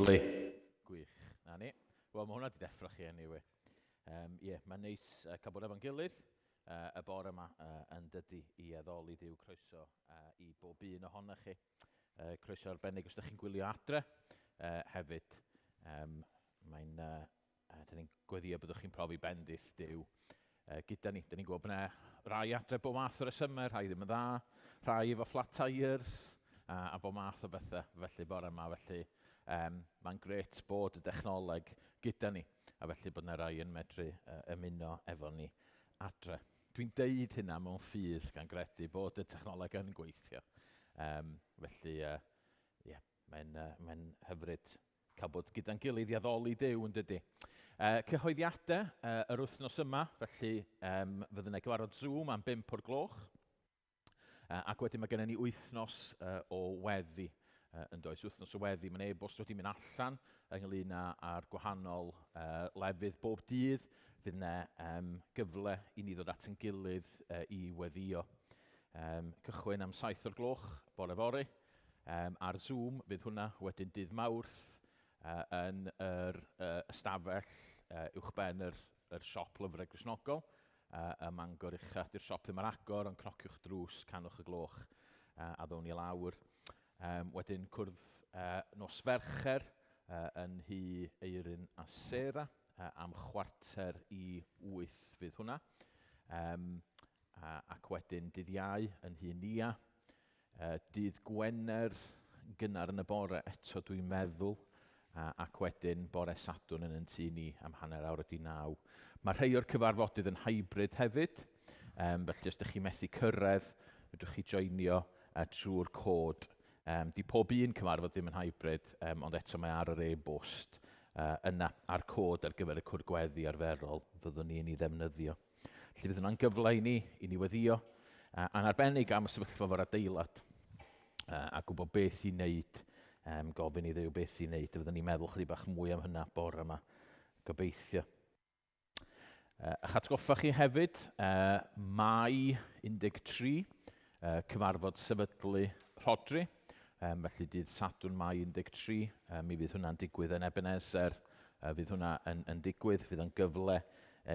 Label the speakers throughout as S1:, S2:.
S1: Lyfli. Gwych. Na ni. Wel, mae hwnna wedi deffro chi anyway. Mae'n neis cael bod efo'n gilydd. Y bore yma yn dydy i addoli Duw, croeso i bob un ohonoch chi. Croeso arbennig os ydych chi'n gwylio adre. Hefyd, dyn ni'n gweddio byddwch chi'n profi bendith Duw gyda ni. Dyn ni'n gwybod bod rai adre bob math o'r ysymau, rhai ddim yn dda, rhai efo flat tyres, a bob math o bethau felly bore yma. Felly mae'n gret bod y dechnoleg gyda ni, a felly bod yna rai yn medru ymuno efo ni adre. Dwi'n deud hynna mewn ffydd gan gredu bod y technoleg yn gweithio. Felly, mae'n hyfryd cael bod gyda'n gilydd i addoli Duw yn dydy. Cyhoeddiadau yr wythnos yma, felly fydd yna gyfarfod Zoom am 5 o'r gloch. Ac wedyn mae gennym ni wythnos o weddi yn does. Wythnos o weddi, mae'n e-bost wedi mynd allan ynglyn â'r gwahanol lefydd bob dydd. Fydd yna gyfle i ni ddod at yn gilydd i weddio. Cychwyn am 7 o'r gloch, bore fory. Ar Zoom fydd hwnna wedyn dydd Mawrth yn yr ystafell uwchben yr siop lyfrau Gristnogol. Y Mangor ucha, di'r siop ddim ar agor, ond cnociwch drws, canwch y gloch a ddown ni lawr. Wedyn cwrdd nos Fercher yn Hy Eirin a Sera am 7:45 fydd hwnna. Ac wedyn dydd Iau yn Hy Nia. Dydd Gwener gynnar yn y bore eto dwi'n meddwl. Ac wedyn bore Sadwrn yn tŷ ni am 8:30. Mae rhai o'r cyfarfodydd yn hybrid hefyd, felly os ydych chi'n methu cyrraedd, fedrwch chi joinio trwy'r cod. Di pob un cyfarfod ddim yn hybrid, ond eto mae ar yr e-bost yna ar cod ar gyfer y cwrgweddi arferol fyddwn ni'n ei ddefnyddio. Felly fydd hwnna'n gyfle i ni weddio, a'n arbennig am y sefyllfa fo'r adeilad, a gwybod beth i wneud, gofyn i Dduw beth i wneud. Fyddwn ni'n meddwl chydig bach mwy am hynna bore yma, gobeithio. A'ch atgoffa chi hefyd, Mai 13, cyfarfod sefydlu Rhodri. Felly dydd Sadwrn Mai 13, mi fydd hwnna'n digwydd yn Ebenezer, fydd hwnna yn digwydd, fydd yn gyfle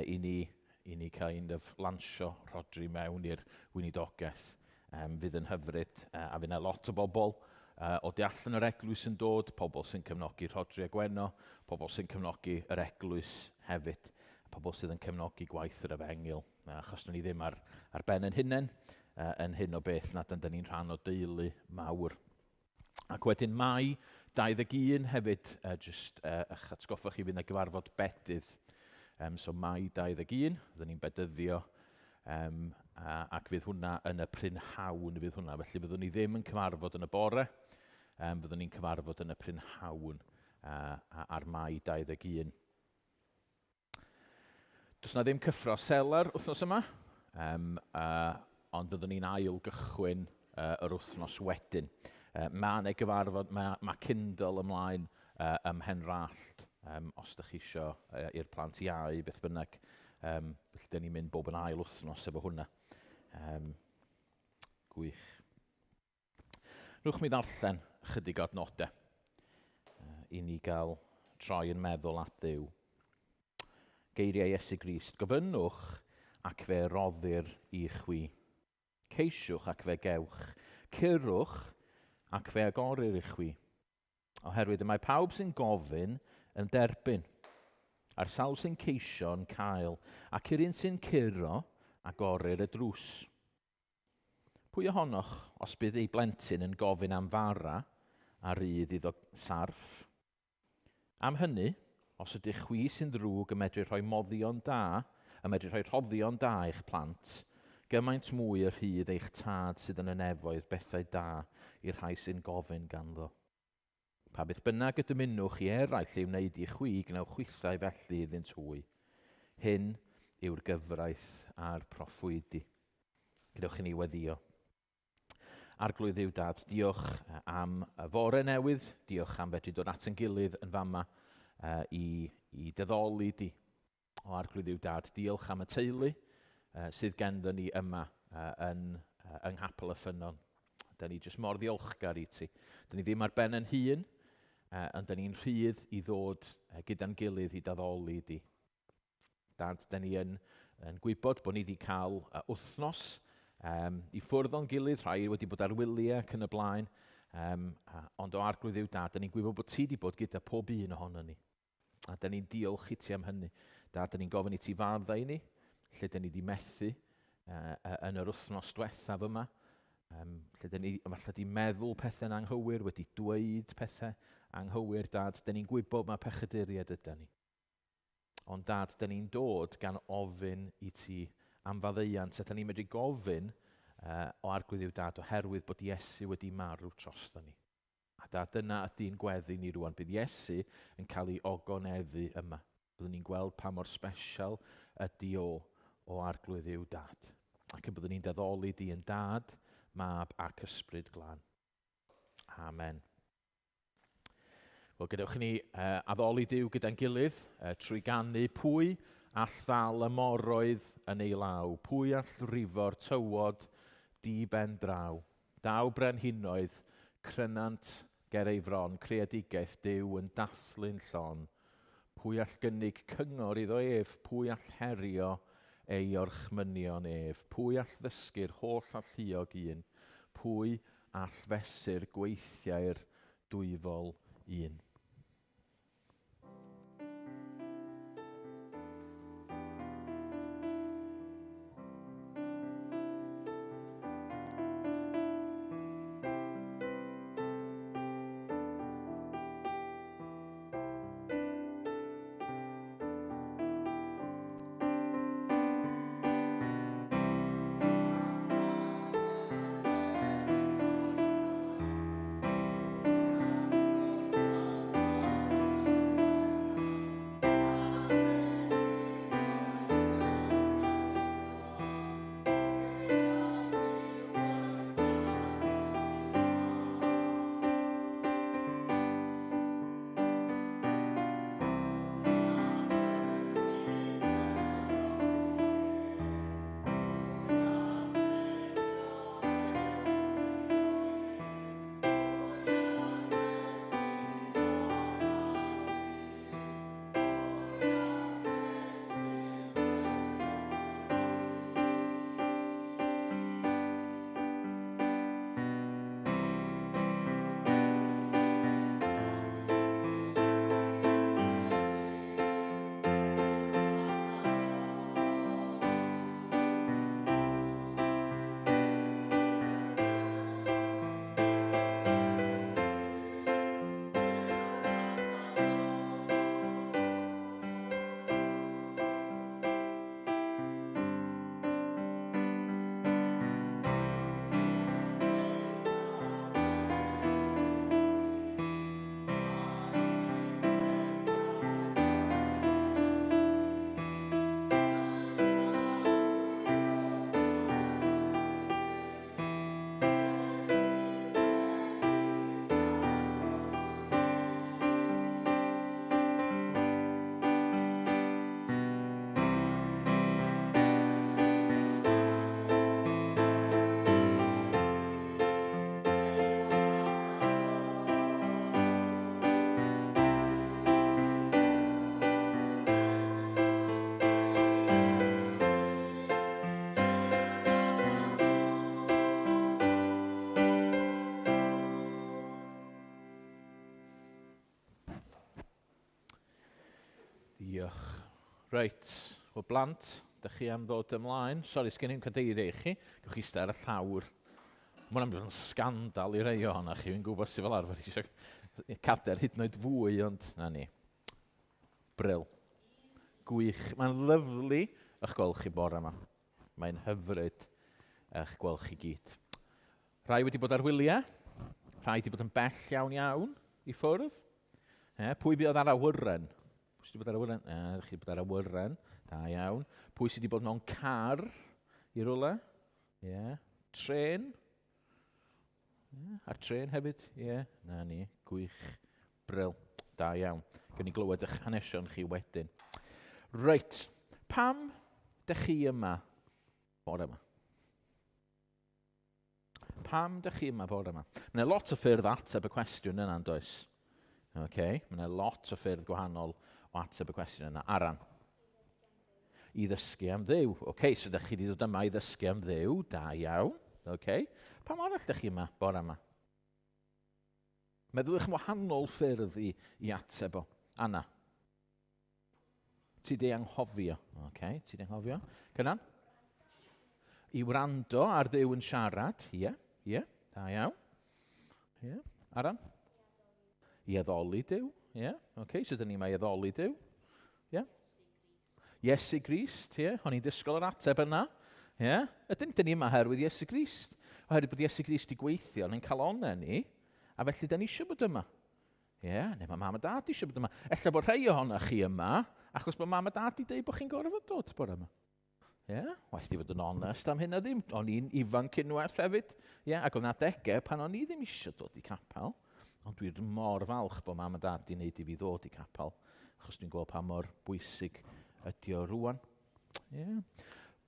S1: i ni kind of lansio Rhodri mewn i'r weinidogaeth. Fydd yn hyfryd, a fydd yna lot o bobl o de allan yr eglwys yn dod, pobl sy'n cefnogi Rhodri a Gweno, pobl sy'n cefnogi yr eglwys hefyd, pobl sydd yn cefnogi gwaith yr Efengil, achos ni ddim ar ben yn hunain, yn hyn o beth nad ydyn ni'n rhan o deulu mawr. Ac wedyn Mai 21 hefyd, jyst eich atgoffa chi fydd yna gyfarfod bedydd. So Mai 21, fyddwn ni'n bedyddio, ac fydd hwnna yn y prynhawn fydd hwnna. Felly fyddwn ni ddim yn cyfarfod yn y bore, fyddwn ni'n cyfarfod yn y prynhawn ar Mai 21. Does na ddim cyffro selar wythnos yma, ond fyddwn ni'n ail gychwyn yr wythnos wedyn. Mae gyfarfod, mae Kindle ymlaen ym Mhenrallt, os ydych chi isio i'r plant iau, beth bynnag. Felly, dyn ni'n mynd bob yn ail wythnos efo hwnna. Gwych. Rwch mi ddarllen chydig o adnodau i ni gael troi yn meddwl at Dduw. Geiriau Iesu Grist, gofynnwch ac fe roddir i chwi. Ceisiwch ac fe gewch. Cyrwch ac fe agorir i chwi. Oherwydd y mae pawb sy'n gofyn yn derbyn. A'r sawl sy'n ceisio'n cael, ac i'r un sy'n curo agorir y drws. Pwy ohonoch os bydd ei blentyn yn gofyn am fara a rydd iddo sarf? Am hynny, os ydych chwi sy'n ddrwg yn medru rhoi moddion da, yn medru rhoi rhoddion da i'ch plant, gymaint mwy y rhydd eich tad sydd yn y nefoedd bethau da i'r rhai sy'n gofyn ganddo. Pa beth bynnag y dymunwch i eraill ei wneud i chwi, gnewch chwithau felly iddynt hwy. Hyn yw'r gyfraith a'r proffwydi. Gwnewch i ni weddio. Arglwydd Dduw Dad, diolch am y fore newydd, diolch am fedru dod at yn gilydd yn fama i dyddoli di. O Arglwydd Dduw Dad, diolch am y teulu sydd ganddo ni yma yng Nghapel y Ffynnon. Da ni jyst mor ddiolchgar i ti. Da ni ddim ar ben yn hun, ond da ni'n rhydd i ddod gyda'n gilydd i daddoli di. Dad, da ni yn gwybod bod ni wedi cael wythnos i ffwrdd o'n gilydd, rhai wedi bod ar wyliau ac yn y blaen, ond o arglwydd yw Dad, da ni'n gwybod bod ti wedi bod gyda pob un ohono ni. A da ni'n diolch i ti am hynny. Dad, da ni'n gofyn i ti fardda i ni, lle da ni wedi methu yn yr wythnos diwethaf yma, lle da ni falle wedi meddwl pethau'n anghywir, wedi dweud pethau anghywir, Dad, da ni'n gwybod mae pechaduriad yda ni. Ond Dad, da ni'n dod gan ofyn i ti am faddeuant, a da ni'n medru gofyn o arglwydd yw Dad, oherwydd bod Iesu wedi marw trosto ni. A Dad, dyna ydy'n gweddi ni rwan, bydd Iesu yn cael ei ogoneddu yma. Byddwn ni'n gweld pa mor sbesial ydy o arglwydd yw Dad. Ac y byddwn ni'n deddoli di yn Dad, Mab ac Ysbryd Glân. Amen. Wel, gadewch ni addoli Duw gyda'n gilydd trwy ganu pwy all ddal y moroedd yn ei law, pwy all rifo'r tywod di ben draw. Daw brenhinoedd, crynant ger ei fron, creadigaeth Duw yn dathlu'n llon. Pwy all gynnig cyngor iddo ef, pwy all herio ei orchmynion ef, pwy all ddysgu'r holl alluog un, pwy all fesur gweithiau'r dwyfol un. Diolch. Reit, o blant, dych chi am ddod ymlaen. Sori, sgen i'n cadeirio i chi. Gwch chi ster y llawr. Mae hwnna'n mynd yn scandal i rei o'na chi. Fi'n gwybod sy'n fel arfer eisiau cader hyd yn oed fwy, ond na ni. Brill. Gwych. Mae'n lyflu eich gweld chi bore yma. Mae'n hyfryd eich gweld chi gyd. Rhai wedi bod ar wyliau. Rhai wedi bod yn bell iawn iawn i ffwrdd. Pwy fydd ar awyren? Pwy sydd wedi bod ar awyren? Ydych chi wedi bod ar awyren. Da iawn. Pwy sydd wedi bod mewn car i rwle? Tren. Ar tren hefyd? Na ni. Gwych. Brill. Da iawn. Gan ni glywed eich hanesion chi wedyn. Reit. Pam dych chi yma bore yma? Pam dych chi yma bore yma? Mae lot o ffyrdd ateb y cwestiwn yna, does? Okay? Mae yna lot o ffyrdd gwahanol o ateb y cwestiwn yna. Aran? I ddysgu am dduw. Okay, so ydych chi wedi dod yma i ddysgu am dduw. Da iawn. Okay? Pam arall ydych chi yma, bore yma? Meddwch yn wahanol ffyrdd i ateb o. Anna? Ti di anghofio. Okay, ti di anghofio. Cynan? I wrando ar dduw yn siarad. Ie, da iawn. Ie. Aran? I addoli Duw. Ie, okay, so dyn ni mae addoli Duw. Ie. Iesu Grist, ie. O'n i'n disgwyl yr ateb yna. Ie. Ydyn ni yma herwydd Iesu Grist. Oherwydd bod Iesu Grist i gweithio, yn ein calonau ni, a felly dyn ni eisiau bod yma. Ie, neu mae mam a dad eisiau bod yma. Ella bod rhai ohonoch chi yma, achos bod mam a dad i dweud bod chi'n gorfod dod bore yma. Ie, waeth di fod yn onest am hynna ddim. O'n i'n ifanc unwaith hefyd. Ie, ac o'n adegau pan o'n i ddim eisiau dod i capel. Ond dwi'n mor falch bod mam a dad i wneud i fi ddod i capel, achos dwi'n gweld pa mor bwysig ydi o rwan. Yeah.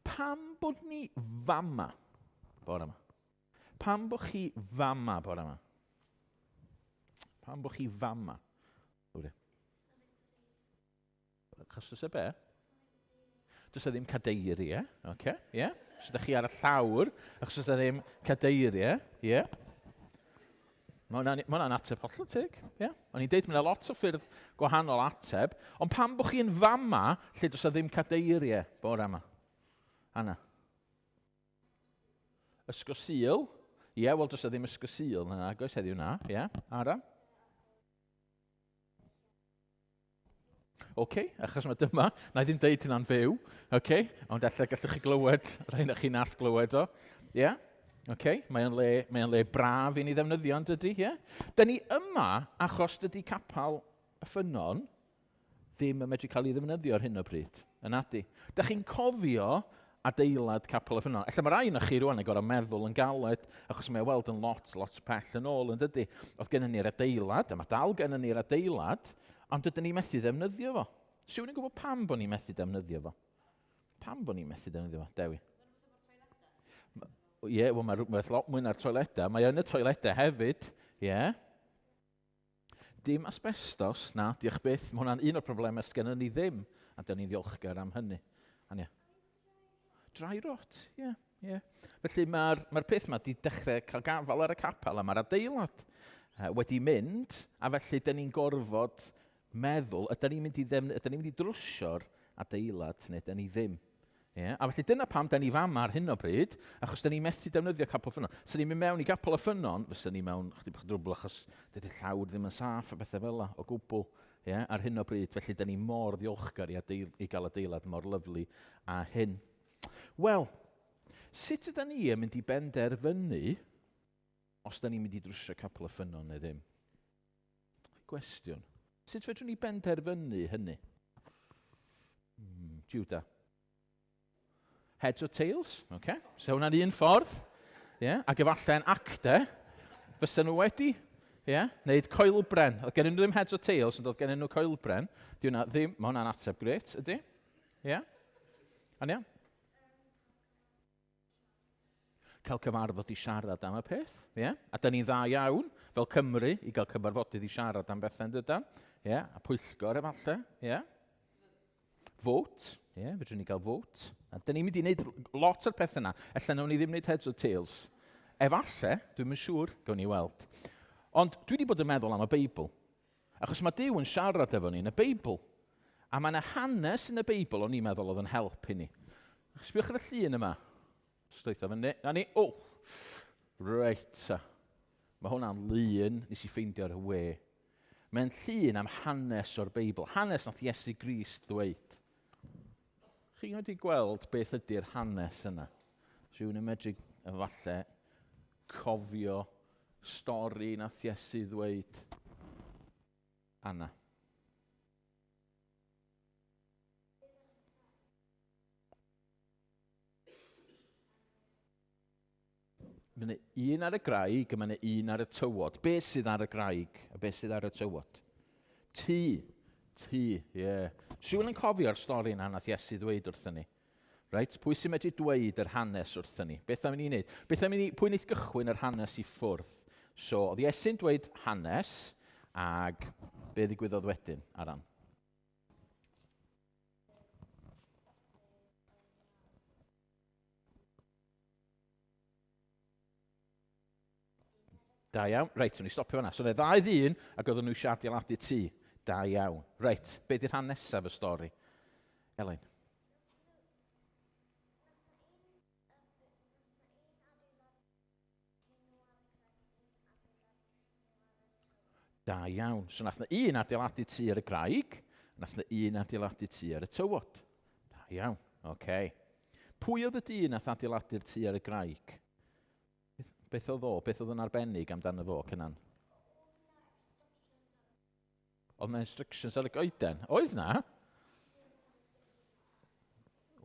S1: Pam bod ni fama bore yma? Pam bod chi fama bore yma? Pam bod chi fama? Achos oes y be? Does ddim cadeiriau, okay, yeah. So ydych chi ar y llawr, achos oes ddim cadeiriau, yeah. Mae hwnna'n ateb hollol teg, ie. O'n i'n deud, mae yna lot o ffyrdd gwahanol ateb, ond pam bod chi'n fama lle does ddim cadeiriau bore yma? Anna? Ysgosil? Ie, wel does ddim ysgosil yna, agos heddiw na, ie. Ara? Okay, achos mae dyma, na i ddim deud hynna'n fyw, okay, ond ella gallwch chi glywed, rhaid chi nath glywed o, ie. Yeah. Okay, mae o'n le braf i ni ddefnyddio, yn dydy, ie? Da ni yma achos dydy capel y ffynon ddim yn medru cael ei ddefnyddio ar hyn o bryd, yn adi. Da chi'n cofio adeilad capel y ffynon. Ella mae rai na chi rwan yn gorau meddwl yn galed, achos mae'n weld yn lot pell yn ôl, yn dydy. Oedd gennym ni'r adeilad, a mae dal gennym ni'r adeilad, ond dydyn ni methu ddefnyddio fo. Siwn i'n gwybod pam bod ni methu ddefnyddio fo? Pam bod ni methu ddefnyddio fo, Dewi? Ie, wel mae'n lot mwy na'r toiledau. Mae yn y toiledau hefyd, ie. Dim asbestos, na, diolch byth. Mae hwnna'n un o'r problemau sgennyn ni ddim, a dyn ni'n ddiolchgar am hynny. Ania? Dry rot, ie. Felly mae'r peth yma wedi dechrau cael gafal ar y capel, a mae'r adeilad wedi mynd, a felly dyn ni'n gorfod meddwl, ydyn ni'n mynd i drwsio'r adeilad, neu ydyn ni ddim. Yeah. A felly dyna pam da ni fama ar hyn o bryd, achos da ni methu defnyddio capel y ffynon. Sa ni'n mynd mewn i capel y ffynon, fysa ni mewn chydig bach drwbl, achos dydy llawr ddim yn saff a bethau fel la, o gwbl, yeah, ar hyn o bryd. Felly da ni mor ddiolchgar i gael adeilad mor lyflu a hyn. Wel, sut ydyn ni yn mynd i benderfynu os da ni'n mynd i drwsio capel y ffynon neu ddim? Gwestiwn. Sut fedrwn ni benderfynu hynny? Juda. Heads or tails, okay. So hwnna'n un ffordd, yeah. Ac efallai'n actau, fysa nhw wedi, yeah, wneud coelbren. Oedd gen nhw ddim heads or tails, ond oedd gen nhw coelbren. Di hwnna ddim, mae hwnna'n ateb gret, ydy? Yeah? Ania? Cael cyfarfod i siarad am y peth, yeah. A da ni'n dda iawn, fel Cymru, i gael cyfarfodydd i siarad am bethau yn dydan. Yeah. A pwyllgor efallai, yeah. Vote, yeah, fedrwn ni gael vote. A dyn ni'n mynd i wneud lot o'r peth yna. Ella nawn ni ddim wneud heads or tails. Efalle, dwi'n yn siŵr, gawn ni weld. Ond dwi wedi bod yn meddwl am y Beibl. Achos mae Duw yn siarad efo ni yn y Beibl. A mae yna hanes yn y Beibl o'n i'n meddwl oedd yn help i ni. Sbiwch ar y llun yma. Stoetha fyny. Na ni, reit. Mae hwnna'n lun nes i ffeindio ar y we. Mae'n llun am hanes o'r Beibl. Hanes nath Iesu Grist ddweud. Chi'n wedi gweld beth ydy'r hanes yna? Rwy'n yn medru efallai cofio stori nath Iesu ddweud. Anna. Mae yna un ar y graig a mae yna un ar y tywod. Be sydd ar y graig a be sydd ar y tywod? Tŷ, ie. Rwy'n yn cofio'r stori yna nath Iesu ddweud wrthyn ni. Right? Pwy sy'n medru dweud yr hanes wrthyn ni? Beth am i ni wneud? Pwy wneud gychwyn yr hanes i ffwrdd? So, oedd Iesu'n dweud hanes, Ag be ddigwyddodd wedyn, Aran? Da iawn. Reit, o'n i stopio fanna. So, yna ddau ddyn, ac oedden nhw eisiau adeiladu tŷ. Da iawn. Reit, be di'r rhan nesaf y stori? Elin. Da iawn. So, nath na un adeiladu tŷ ar y graig, nath na un adeiladu tŷ ar y tywod. Da iawn. Oce. Pwy oedd y dyn nath adeiladu'r tŷ ar y graig? Beth oedd o? Beth oedd yn arbennig amdano fo, Cynan? Oedd na instructions ar y goeden? Oedd na?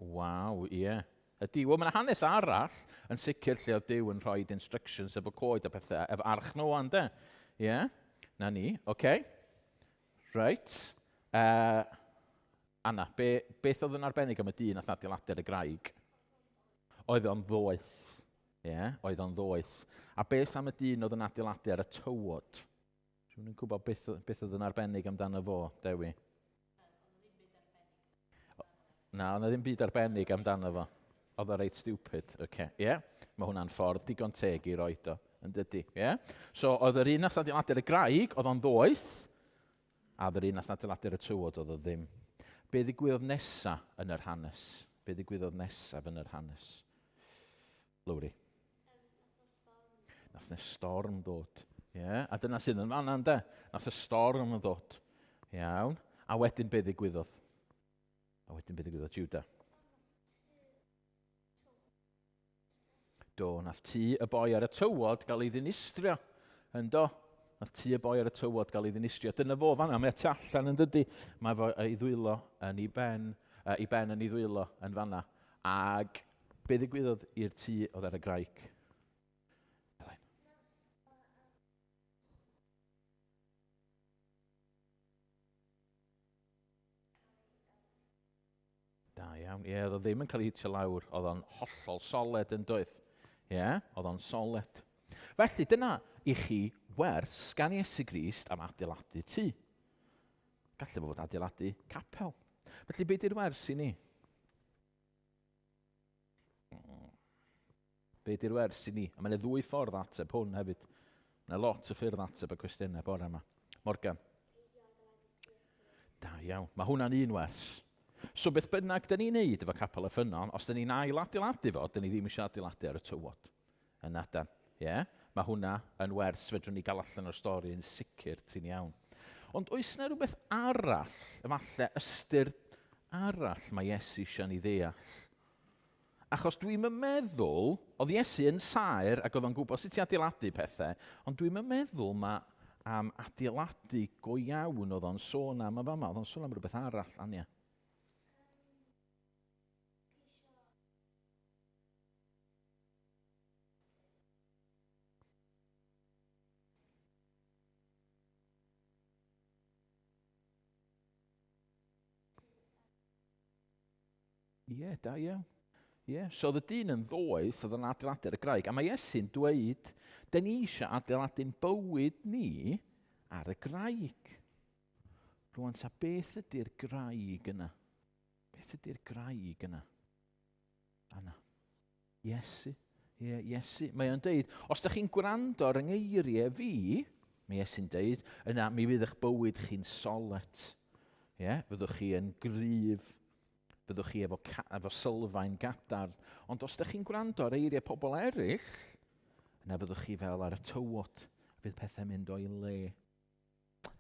S1: Waw, ie. Ydy, wel, mae yna hanes arall yn sicr lle oedd Duw yn rhoi instructions efo coed a pethau, efo arch nhw an, de? Ie, na ni, oce. Reit. Anna, beth oedd yn arbennig am y dyn nath adeiladu ar y graig? Oedd o'n ddoeth. Ie, oedd o'n ddoeth. A beth am y dyn oedd yn adeiladu ar y tywod? Dwi'n gwybod beth oedd yn arbennig amdano fo, Dewi? Na, oedd ddim byd arbennig amdano fo. Oedd o reit stupid. Ie, mae hwnna'n ffordd digon teg i roed o, yn dydy. So, oedd yr un nath adeiladu ar y graig, oedd o'n ddoeth, a oedd yr un nath adeiladu ar y tywod, oedd o ddim. Be ddigwyddodd nesa yn yr hanes? Be ddigwyddodd nesaf yn yr hanes? Lowri. Nath na storm ddod. A dyna sydd yn fanna, ynde? Nath y storm yn ddod. Iawn. A wedyn be ddigwyddodd? Juda? Do, nath tŷ y boi ar y tywod gael ei ddinistrio. Yndo? Nath tŷ y boi ar y tywod gael ei ddinistrio. Dyna fo fanna, mae tu allan yn dydy. Mae fo ei ddwylo yn ei ben yn ei ddwylo yn fanna. Ag be ddigwyddodd i'r tŷ oedd ar y graig? Da iawn. Oedd o ddim yn cael ei hitio lawr. Oedd o'n hollol soled yn doedd. Oedd o'n soled. Felly, dyna i chi wers gan Iesu Grist am adeiladu tŷ. Gallu fod adeiladu capel. Felly, be di'r wers i ni? Be di'r wers i ni? A mae'n ddwy ffordd ateb hwn hefyd. Mae'n lot o ffyrdd ateb y cwestiynau bore yma. Morgan? Da iawn. Mae hwnna'n un wers. So beth bynnag dyn ni'n neud efo capel y ffynon, os dyn ni'n ail-adeiladu fo, dyn ni ddim eisiau adeiladu ar y tywod. Yn adan. Mae hwnna yn wers fedrwn ni gael allan o'r stori yn sicr ti'n iawn. Ond oes yna rhywbeth arall, efallai ystyr arall mae Iesu eisiau ni ddeall? Achos dwi'n meddwl, oedd Iesu yn saer ac oedd o'n gwybod sut i adeiladu pethau, ond dwi'n meddwl mae am adeiladu go iawn oedd o'n sôn am y fama, oedd o'n sôn am rhywbeth arall, Ania. Da iawn. So oedd y dyn yn ddoeth oedd yn adeiladu ar y graig, a mae Iesu'n dweud, da ni eisiau adeiladu'n bywyd ni ar y graig. Rwan, ta beth ydy'r graig yna? Beth ydy'r graig yna? Anna. Iesu. Iesu. Mae o'n deud, os da chi'n gwrando ar yngheiriau fi, mae Iesu'n deud, yna mi fydd eich bywyd chi'n solet. Fyddwch chi yn gryf. Fyddwch chi efo sylfaen gadar. Ond os ydych chi'n gwrando ar eiriau pobl eraill, yna fyddwch chi fel ar y tywod, fydd pethau mynd o'i le.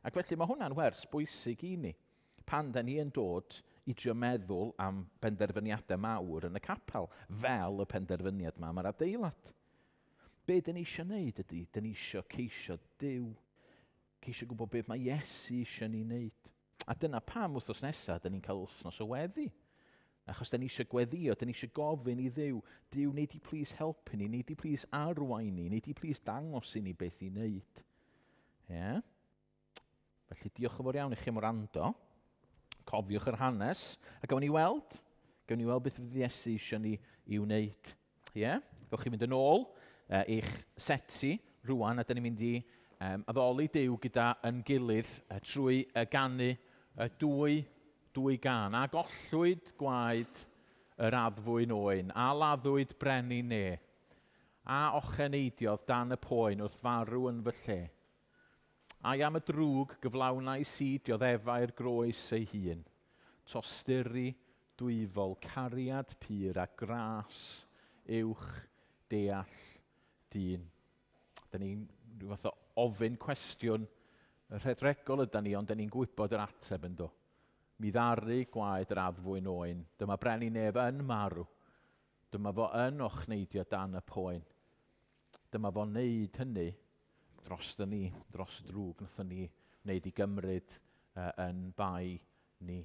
S1: Ac felly mae hwnna'n wers bwysig i ni. Pan da ni yn dod i drio meddwl am benderfyniadau mawr yn y capel, fel y penderfyniad yma mae'r adeilad. Be da ni eisiau gwneud ydy, da ni eisiau ceisio Duw, ceisio gwybod beth mae Iesu eisiau ni wneud. A dyna pam wythnos nesaf, da ni'n cael wythnos o weddi. Achos da ni eisiau gweddio, da ni eisiau gofyn i Dduw, Duw, wneud i plis helpu ni, wneud i plis arwain ni, wneud i plis dangos i ni beth i wneud. Felly diolch yn fawr iawn i chi am wrando. Cofiwch yr hanes, a gawn ni weld beth fydd Iesu eisiau ni i wneud. Gawch chi fynd yn ôl i'ch seti rwan, a da ni'n mynd i addoli Duw gyda yn gilydd trwy ganu dwy gan. A gollwyd gwaed yr addfwyn oen, a laddwyd brenni ne, a ocheneidiodd dan y poen wrth farw yn fy lle. Ai am y drwg gyflawnau sidio ddefau'r groes ei hun, tosturi dwyfol, cariad pur a gras uwch deall dyn. Da ni'n rhyw fath o ofyn cwestiwn rhedregol ydyn ni, ond da ni'n gwybod yr ateb yn do. Mi ddaru gwaed yr addfwyn oen, dyma brenni nef yn marw, dyma fo yn ochneidio dan y poen. Dyma fo'n neud hynny dros ni, dros y drwg nathon ni wneud i gymryd yn bai ni.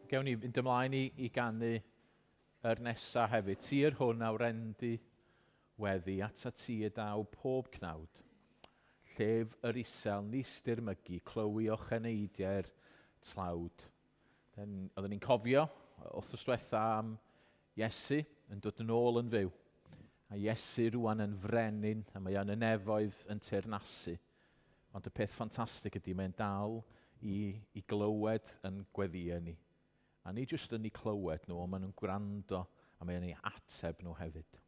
S1: Gewn ni fynd ymlaen i ganu yr nesa hefyd. Tir hwn awrendi weddi at y ti y daw pob cnawd. Llef yr isel nis dirmygu, clywi o cheneidiau'r tlawd. Oedden ni'n cofio, wrthos diwetha am Iesu yn dod yn ôl yn fyw. A Iesu rwan yn frenin, a mae o'n y nefoedd yn teyrnasu. Ond y peth ffantastig ydy, mae'n dal i glywed yn gweddiau ni. A ni jyst yn ei clywed nhw, ond maen nhw'n gwrando, a mae'n ei ateb nhw hefyd.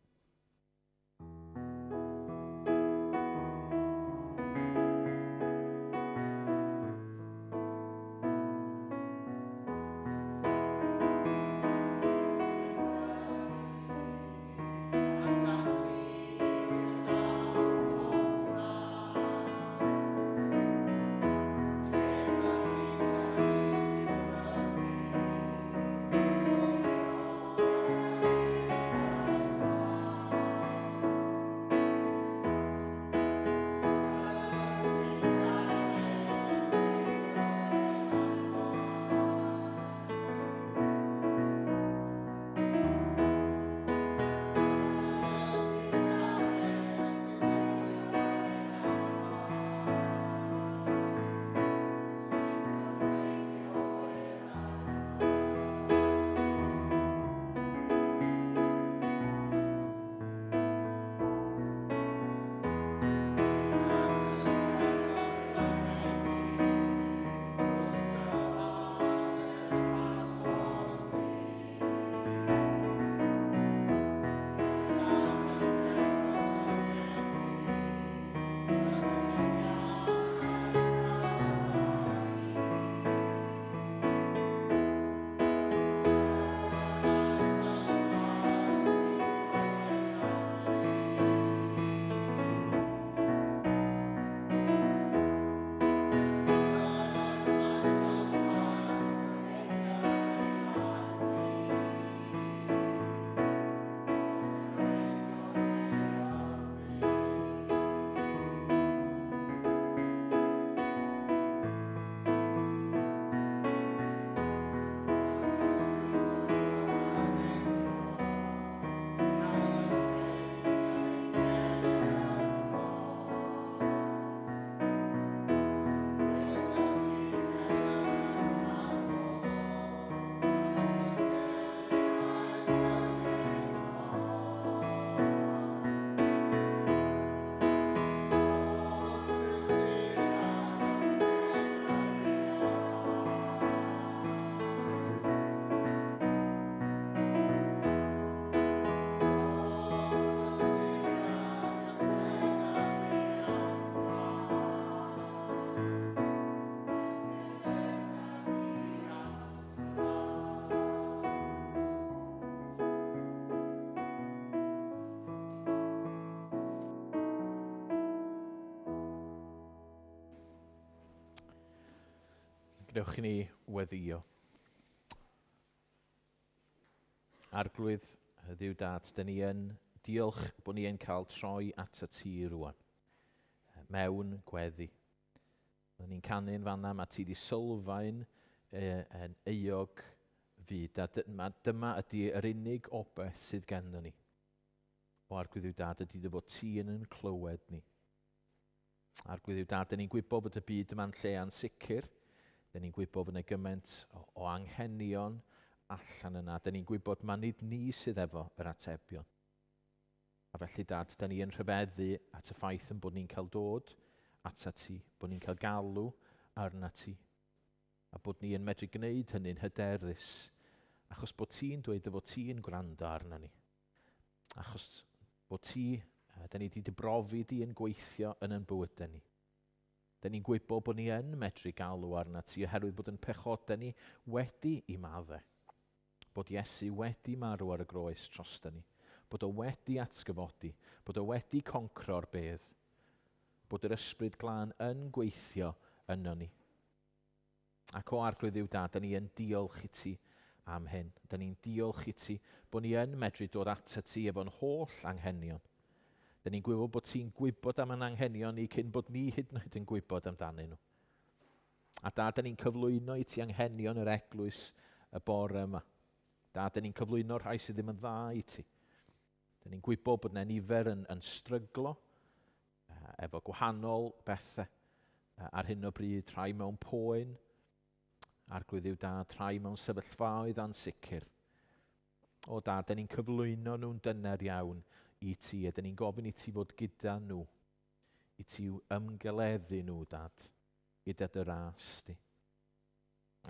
S1: Ewch i ni weddio. Arglwydd, Dduw Dad, da ni yn diolch bod ni yn cael troi at y ti rwan, mewn gweddi. Da ni'n canu'n fanna, mae ti di sylfaen yn euog fyd, a dyma ydy yr unig obeth sydd ganddo ni. O Arglwydd Dduw Dad, ydy dy fod ti yn clywed ni. Arglwydd Dduw Dad, da ni'n gwybod bod y byd yma'n lle ansicr, da ni'n gwybod bod yna gymaint o anghenion allan yna. Da ni'n gwybod mae nid ni sydd efo yr atebion. A felly Dad, da ni yn rhyfeddu at y ffaith yn bod ni'n cael dod at ti, bod ni'n cael galw arna ti, a bod ni yn medru gwneud hynny'n hyderus, achos bod ti'n dweud fod ti'n gwrando arna ni. Achos bod ti, da ni wedi dibrofi di yn gweithio yn bywydau ni. Da ni'n gwybod bod ni yn medru galw arna ti, oherwydd bod yn pechodau ni wedi i maddau. Bod Iesu wedi marw ar y groes trosta ni. Bod o wedi atgyfodi. Bod o wedi concro'r bedd. Bod yr ysbryd glân yn gweithio yno ni. Ac o Arglwydd Dduw Dad, da ni yn diolch i ti am hyn. Da ni'n diolch i ti bod ni yn medru dod at ti efo'n holl anghenion. Da ni'n gwybod bod ti'n gwybod am yn anghenion ni cyn bod ni hyd yn oed yn gwybod amdanyn nhw. A Dad, da ni'n cyflwyno i ti anghenion yr eglwys y bore yma. Dad, da ni'n cyflwyno rhai sydd ddim yn dda i ti. Da ni'n gwybod bod yna nifer yn stryglo efo gwahanol bethau ar hyn o bryd, rhai mewn poen, Arglwydd Dduw Dad, rhai mewn sefyllfaoedd ansicr. O Dad, da ni'n cyflwyno nhw'n dyner iawn i ti, a da ni'n gofyn i ti fod gyda nhw, i ti ymgeleddu nhw, Dad, gyda dy ras di.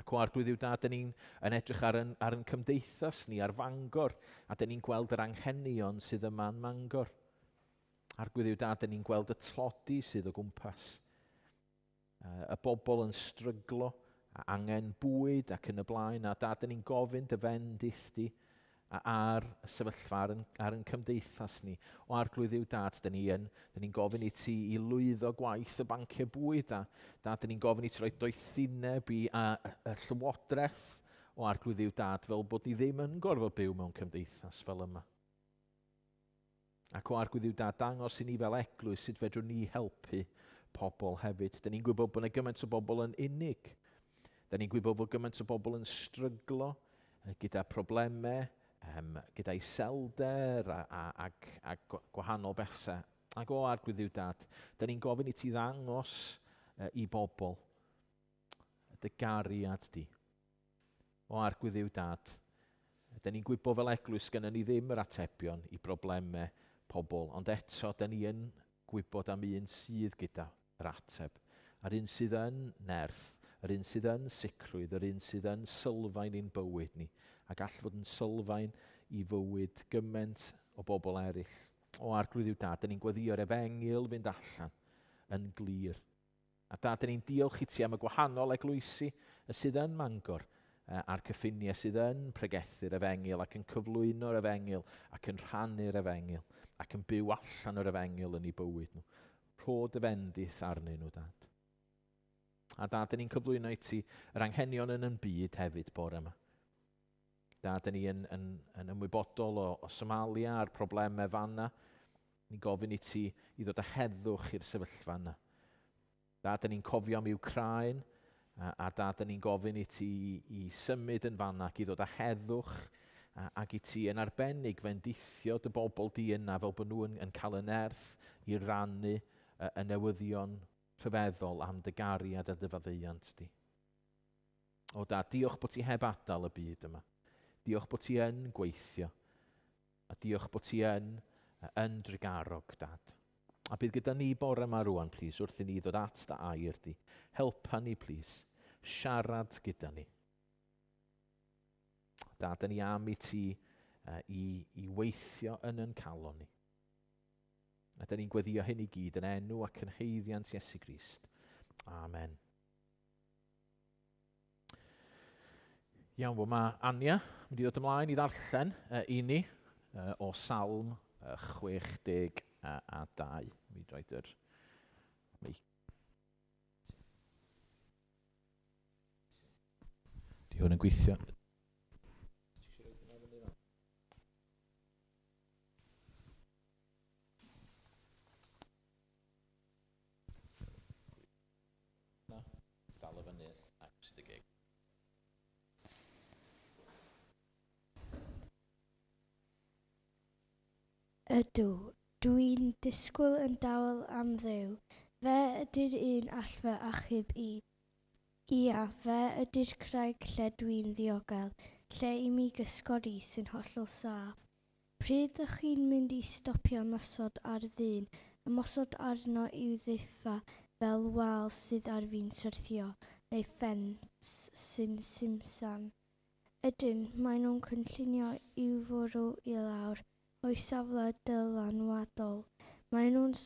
S1: Ac o Arglwydd Dduw Dad, da ni'n edrych ar yn cymdeithas ni, ar Fangor, a da ni'n gweld yr anghenion sydd yma'n Mangor. Arglwydd Dduw Dad, da ni'n gweld y tlodi sydd o gwmpas. Y bobl yn stryglo, a angen bwyd ac yn y blaen, a Dad, da ni'n gofyn dy fendith di ar y sefyllfa, ar yn cymdeithas ni. O Arglwydd Dduw Dad, da ni'n gofyn i ti i lwyddo gwaith y banciau bwyd, a Dad, da ni'n gofyn i ti roi doethineb i y llywodraeth o Arglwydd Dduw Dad, fel bod ni ddim yn gorfod byw mewn cymdeithas fel yma. Ac o Arglwydd Dduw Dad, dangos i ni fel eglwys sut fedrwn ni helpu pobl hefyd. Da ni'n gwybod bod yna gymaint o bobl yn unig. Da ni'n gwybod bod gymaint o bobl yn stryglo gyda problemau, gyda iselder a gwahanol bethau. Ac o Arglwydd Dduw Dad, da ni'n gofyn i ti ddangos i bobl dy gariad di. O Arglwydd Dduw Dad, da ni'n gwybod fel eglwys gyda ni ddim yr atebion i broblemau pobl, ond eto da ni yn gwybod am un sydd gyda yr ateb. A'r un sydd yn nerth, yr un sydd yn sicrwydd, yr un sydd yn sylfaen i'n bywyd ni, a gall fod yn sylfaen i fywyd gymaint o bobl eraill. O Arglwydd Dduw Dad, da ni'n gweddio'r efengyl fynd allan yn glir. A Dad, da ni'n diolch i ti am y gwahanol eglwysi sydd yn Mangor, a'r cyffiniau sydd yn pregethu'r efengyl ac yn cyflwyno'r efengyl ac yn rhannu'r efengyl ac yn byw allan o'r efengyl yn ei bywyd nhw. Rhod y fendith arnyn nhw, Dad. A Dad, da ni'n cyflwyno i ti yr anghenion yn byd hefyd bore yma. Dad, da ni yn ymwybodol o Somalia a'r problemau fanna. Ni'n gofyn i ti i ddod â heddwch i'r sefyllfa yna. Dad, da ni'n cofio am Ukraine, a Dad, da ni'n gofyn i ti i symud yn fanna ac i ddod â heddwch ac i ti yn arbennig fendithio dy bobl di yna fel bod nhw yn cael y nerth i rannu y newyddion rhyfeddol am dy gariad a dy faddeuant di. O Dad, diolch bod ti heb adael y byd yma. Diolch bod ti yn gweithio. A diolch bod ti yn drigarog, Dad. A bydd gyda ni bore yma rwan, plis, wrth i ni ddod at dy air di. Helpa ni, plis. Siarad gyda ni. Dad, da ni am i ti i weithio yn calon ni. A da ni'n gweddio hyn i gyd yn enw ac yn haeddiant Iesu Grist. Amen. Iawn, wel mae Ania mynd i ddod ymlaen i ddarllen i ni o Salm 62. Mi droed yr hwn yn gweithio. Dal o fyny ac sydd y gig.
S2: Ydw, dwi'n disgwyl yn dawel am Dduw. Fe ydy'r un all fy achub i. Ia, fe ydy'r craig lle dwi'n ddiogel, lle i mi gysgodi sy'n hollol saff. Pryd ydych chi'n mynd i stopio ymosod ar ddyn, ymosod arno i'w ddiffa fel wal sydd ar fi'n syrthio, neu ffens sy'n simsan. Ydyn, maen nhw'n cynllunio i'w fwrw i lawr, o'i safle dylanwadol. Maen nhw'n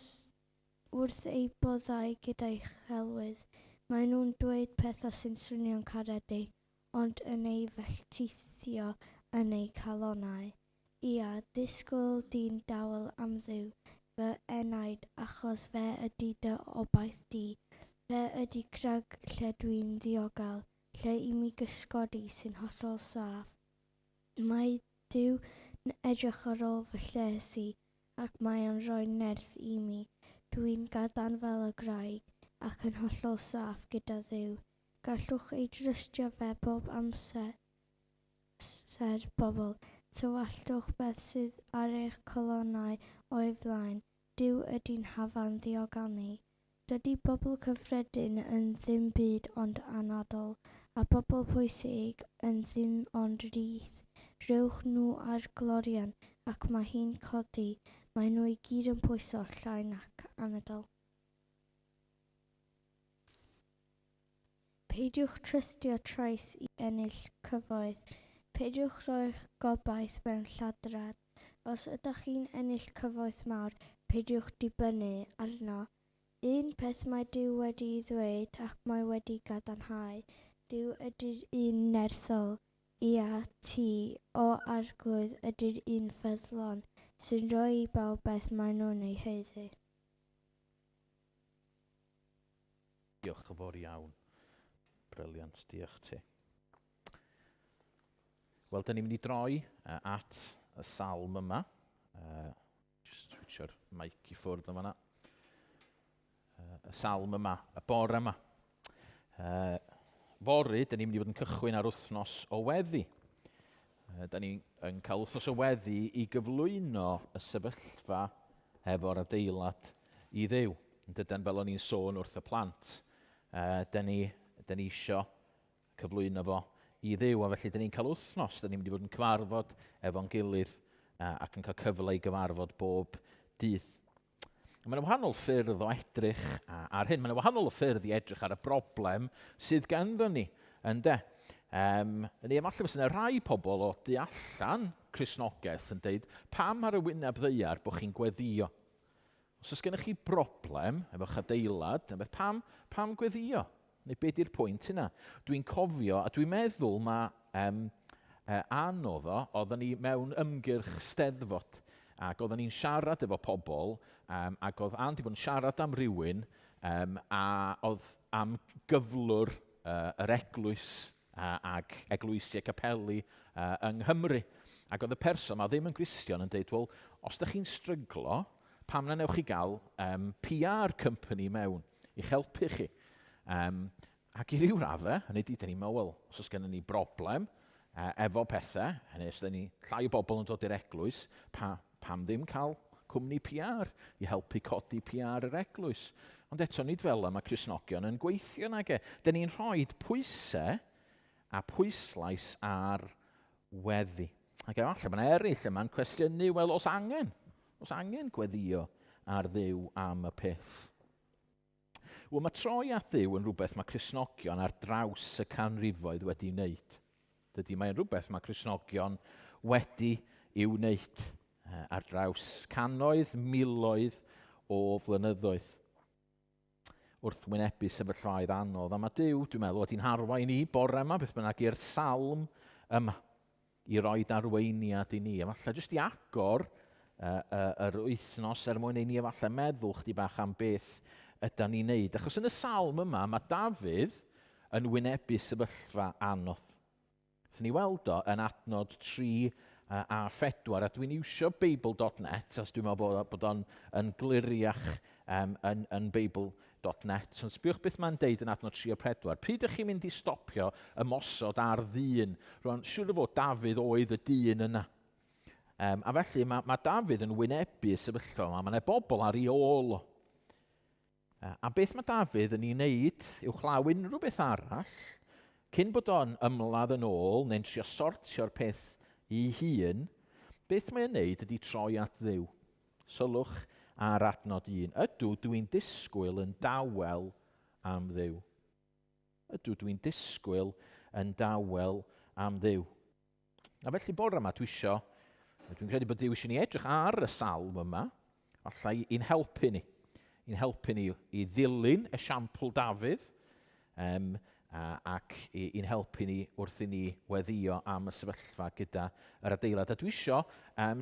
S2: wrth eu boddau gyda'i chelwydd. Maen nhw'n dweud pethau sy'n swnio'n caredig, ond yn ei felltithio yn ei calonnau. Ia, disgwyl di'n dawel am Dduw, fy enaid, achos fe ydy dy obaith di. Fe ydy crag lle dwi'n ddiogel, lle i mi gysgodi sy'n hollol saff. Mae Duw yn edrych ar ôl fy lles i, ac mae yn rhoi nerth i mi. Dwi'n gadarn fel y graig, ac yn hollol saff gyda Dduw. Gallwch ei drystio fe bob amser, bobl. Tywallwch beth sydd ar eich colonnau o'i flaen. Duw ydy'n hafan ddiogel ni. Dydy bobl cyffredin yn ddim byd ond anadl, a bobl pwysig yn ddim ond rith. Rhywch nhw ar glorian, ac mae hi'n codi. Mae nhw i gyd yn pwyso llain ac anadl. Peidiwch trystio trais i ennill cyfoeth. Peidiwch roi'ch gobaith mewn lladrad. Os ydych chi'n ennill cyfoeth mawr, peidiwch dibynnu arno. Un peth mae Duw wedi ddweud ac mae wedi gadarnhau. Duw ydy'r un nerthol. Ia, ti, o arglwydd ydy'r un ffyddlon, sy'n rhoi i bawb beth maen nhw'n ei heiddi.
S1: Diolch yn fawr iawn. Briliant, diolch ti. Wel, da ni'n mynd i droi at y salm yma. Just switcho'r mic i ffwrdd yma. Y salm yma, y bore yma. Fory, da ni'n mynd i fod yn cychwyn ar wythnos o weddi. Da ni'n cael wythnos o weddi i gyflwyno y sefyllfa efo'r adeilad i Dduw. Dyden fel o'n i'n sôn wrth y plant. Da ni isio cyflwyno fo i Dduw, a felly da ni'n cael wythnos, da ni'n mynd i fod yn cyfarfod efo'n gilydd ac yn cael cyfle i gyfarfod bob dydd. Mae'n wahanol ffyrdd o edrych ar hyn, mae'n wahanol ffyrdd i edrych ar y broblem sydd ganddo ni, ynde. Efallai fysa yna rai pobl o tu allan Cristnogaeth yn dweud, pam ar y wyneb ddaear bod chi'n gweddio? Os oes gennych chi broblem efo'ch adeilad, pam gweddio? Neu be di'r pwynt yna? Dwi'n cofio, a dwi'n meddwl mae anodd oedden ni mewn ymgyrch steddfod, ac oedden ni'n siarad efo pobl, ac oedd Ann wedi bod yn siarad am rywun, a oedd am gyflwr yr eglwys ac eglwysiau capeli yng Nghymru. Ac oedd y person ma ddim yn Gristion yn dweud, wel, os ydych chi'n stryglo, pam na newch chi gael PR company mewn i'ch helpu chi. Ac i ryw raddau, hynny di, da ni'n meddwl, wel, os oes gennym ni broblem efo pethau, hynny os da ni llai o bobl yn dod i'r eglwys, pam ddim cael cwmni PR i helpu codi PR yr eglwys. Ond eto, nid fel yma Cristnogion yn gweithio nag e. Da ni'n rhoi pwysau a pwyslais ar weddi. Ac efallai, mae'n eraill yma'n cwestiynu, wel, os angen gweddio ar Dduw am y peth. Wel, mae troi at Dduw yn rhywbeth mae Cristnogion ar draws y canrifoedd wedi wneud. Mae'n rhywbeth mae Cristnogion wedi i'w wneud ar draws cannoedd, miloedd o flynyddoedd. Wrth wynebu sefyllfaoedd anodd. A mae Duw, dwi'n meddwl, wedi'n harwain ni bore yma, beth bynnag i'r salm yma, i roed arweiniad i ni. Efallai jyst i agor yr wythnos mwyn i ni efallai meddwl chdi bach am beth yda ni'n neud. Achos yn y salm yma, mae Dafydd yn wynebu sefyllfa anodd. Ni weld o yn adnod 3 a 4, a dwi'n iwsio Bible.net, os dwi'n meddwl bod o'n gliriach yn Bible.net. Ond sbiwch beth mae'n deud yn adnod 3 a 4. Pryd ydych chi'n mynd i stopio ymosod ar ddyn? Rwan, siŵr o fod Dafydd oedd y dyn yna. A felly mae Dafydd yn wynebu y sefyllfa yma. Mae yna bobl ar ei ôl o. A beth mae Dafydd yn ei wneud i'w chlaw unrhyw beth arall, cyn bod o'n ymladd yn ôl, neu'n trio sortio'r peth ei hun, beth mae'n wneud ydy troi at Dduw. Sylwch ar adnod 1. Ydw dwi'n disgwyl yn dawel am Dduw. Ydw dwi'n disgwyl yn dawel am Dduw. A felly bore yma dwi'n credu bod Duw eisiau ni edrych ar y salm yma, allai i'n helpu ni. I'n helpu ni i ddilyn y siampl Dafydd, ac i'n helpu ni wrth i ni weddio am y sefyllfa gyda yr adeilad. A dwi isio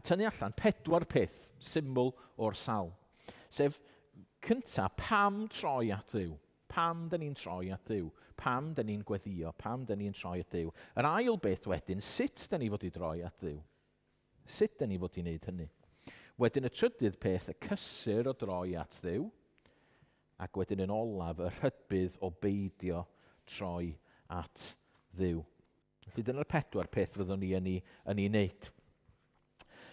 S1: tynnu allan 4 peth syml o'r salm. Sef, cynta, pam troi at Dduw? Pam da ni'n troi at Dduw? Pam da ni'n gweddio? Pam da ni'n troi at Dduw? Yr ail beth wedyn, sut da ni fod i droi at Dduw? Sut da ni fod i wneud hynny? Wedyn y trydydd peth, y cysur o droi at Dduw, ac wedyn yn olaf, y rhybydd o beidio troi at Dduw. Felly dyna'r 4 peth fyddwn ni yn ei wneud.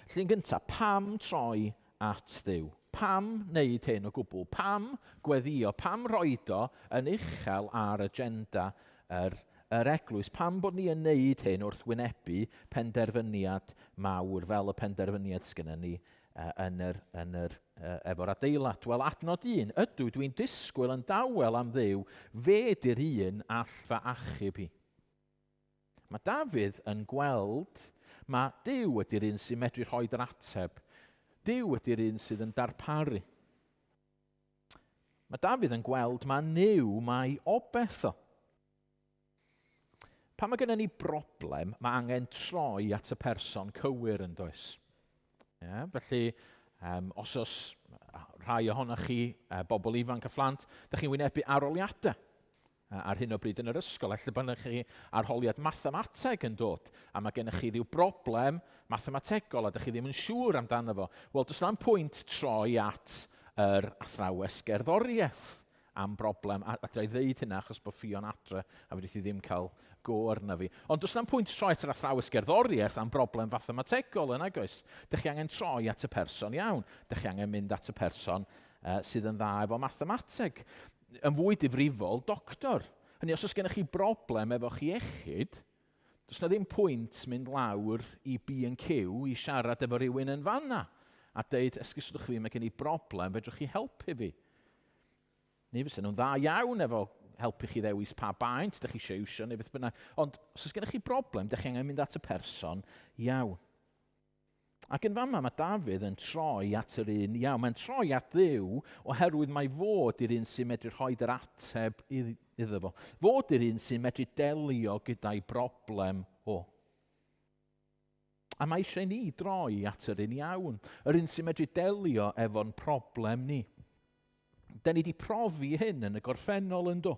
S1: Felly'n gyntaf, pam troi at Dduw? Pam wneud hyn o gwbl? Pam gweddio? Pam roed o yn uchel ar agenda yr eglwys? Pam bod ni yn wneud hyn wrth wynebu penderfyniad mawr fel y penderfyniad sgynnon ni efo'r adeilad? Wel, adnod 1, ydw dwi'n disgwyl yn dawel am Dduw, fe di'r un all fy achub hi. Mae Dafydd yn gweld, mae Duw ydy'r un sy'n medru rhoi'r ateb. Duw ydy'r un sydd yn darparu. Mae Dafydd yn gweld mae Nuw, mae obeth o. Pan mae gennym ni broblem, mae angen troi at y person cywir yn does. Felly, os rhai ohonoch chi, bobl ifanc a phlant, ydych chi'n wynebu arholiadau ar hyn o bryd yn yr ysgol. Felly bod chi arholiad mathemateg yn dod, a mae gennych chi ryw broblem mathemategol a ydych chi ddim yn siŵr amdano fo. Wel, does na'm pwynt troi at yr athrawes gerddoriaeth am broblem, a drai ddeud hynna achos bod Ffion adre a fyddi chi ddim cael go arna fi. Ond does na'm pwynt troi at yr athrawes gerddoriaeth am broblem mathemategol yna, oes? Dych chi angen troi at y person iawn. Dych chi angen mynd at y person sydd yn dda efo mathemateg. Yn fwy difrifol, doctor. Hynny, os oes gennych chi broblem efo chi iechyd, does na ddim pwynt mynd lawr i B&Q i siarad efo rhywun yn fanna a deud, esguswch fi, mae gen i broblem, fedrwch chi helpu fi. Neu fysa nhw'n dda iawn efo helpu chi ddewis pa baint ydych chi eisiau iwsio, neu beth bynnag. Ond os oes gennych chi broblem, ydych chi angen mynd at y person iawn. Ac yn fama mae Dafydd yn troi at yr un iawn. Mae'n troi at Dduw oherwydd mae fod i'r un sy'n medru rhoi'r ateb iddo fo. Fod i'r un sy'n medru delio gyda'i broblem o. A mae eisiau ni droi at yr un iawn. Yr un sy'n medru delio efo'n problem ni. Da ni wedi profi hyn yn y gorffennol yn do.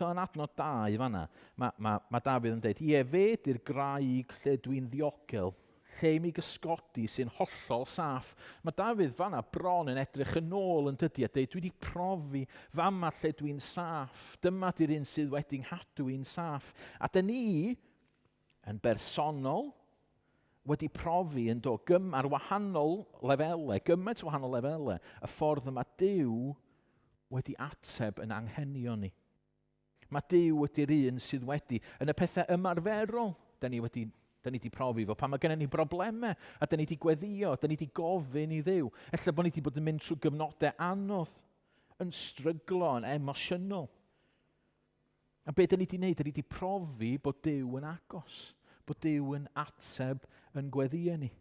S1: Yn adnod 2 fanna, mae Dafydd yn dweud, ie, fe di'r graig lle dwi'n ddiogel, lle mi gysgodi sy'n hollol saff. Mae Dafydd fanna bron yn edrych yn ôl yn dydi a dweud, dwi wedi profi fama lle dwi'n saff. Dyma di'r un sydd wedi'n hadw i'n saff. A da ni, yn bersonol, wedi profi yn do ar wahanol lefelau, gymaint wahanol lefelau, y ffordd yma Duw wedi ateb yn anghenion ni. Mae Duw ydy'r un sydd wedi, yn y pethau ymarferol, da ni wedi profi fo. Pan mae gennym ni broblemau, a da ni wedi gweddio, da ni wedi gofyn i Dduw. Ella bod ni wedi bod yn mynd trwy gyfnodau anodd, yn stryglo, yn emosiynol. A be da ni wedi gwneud, da ni wedi profi bod Duw yn agos, bod Duw yn ateb yn gweddio ni.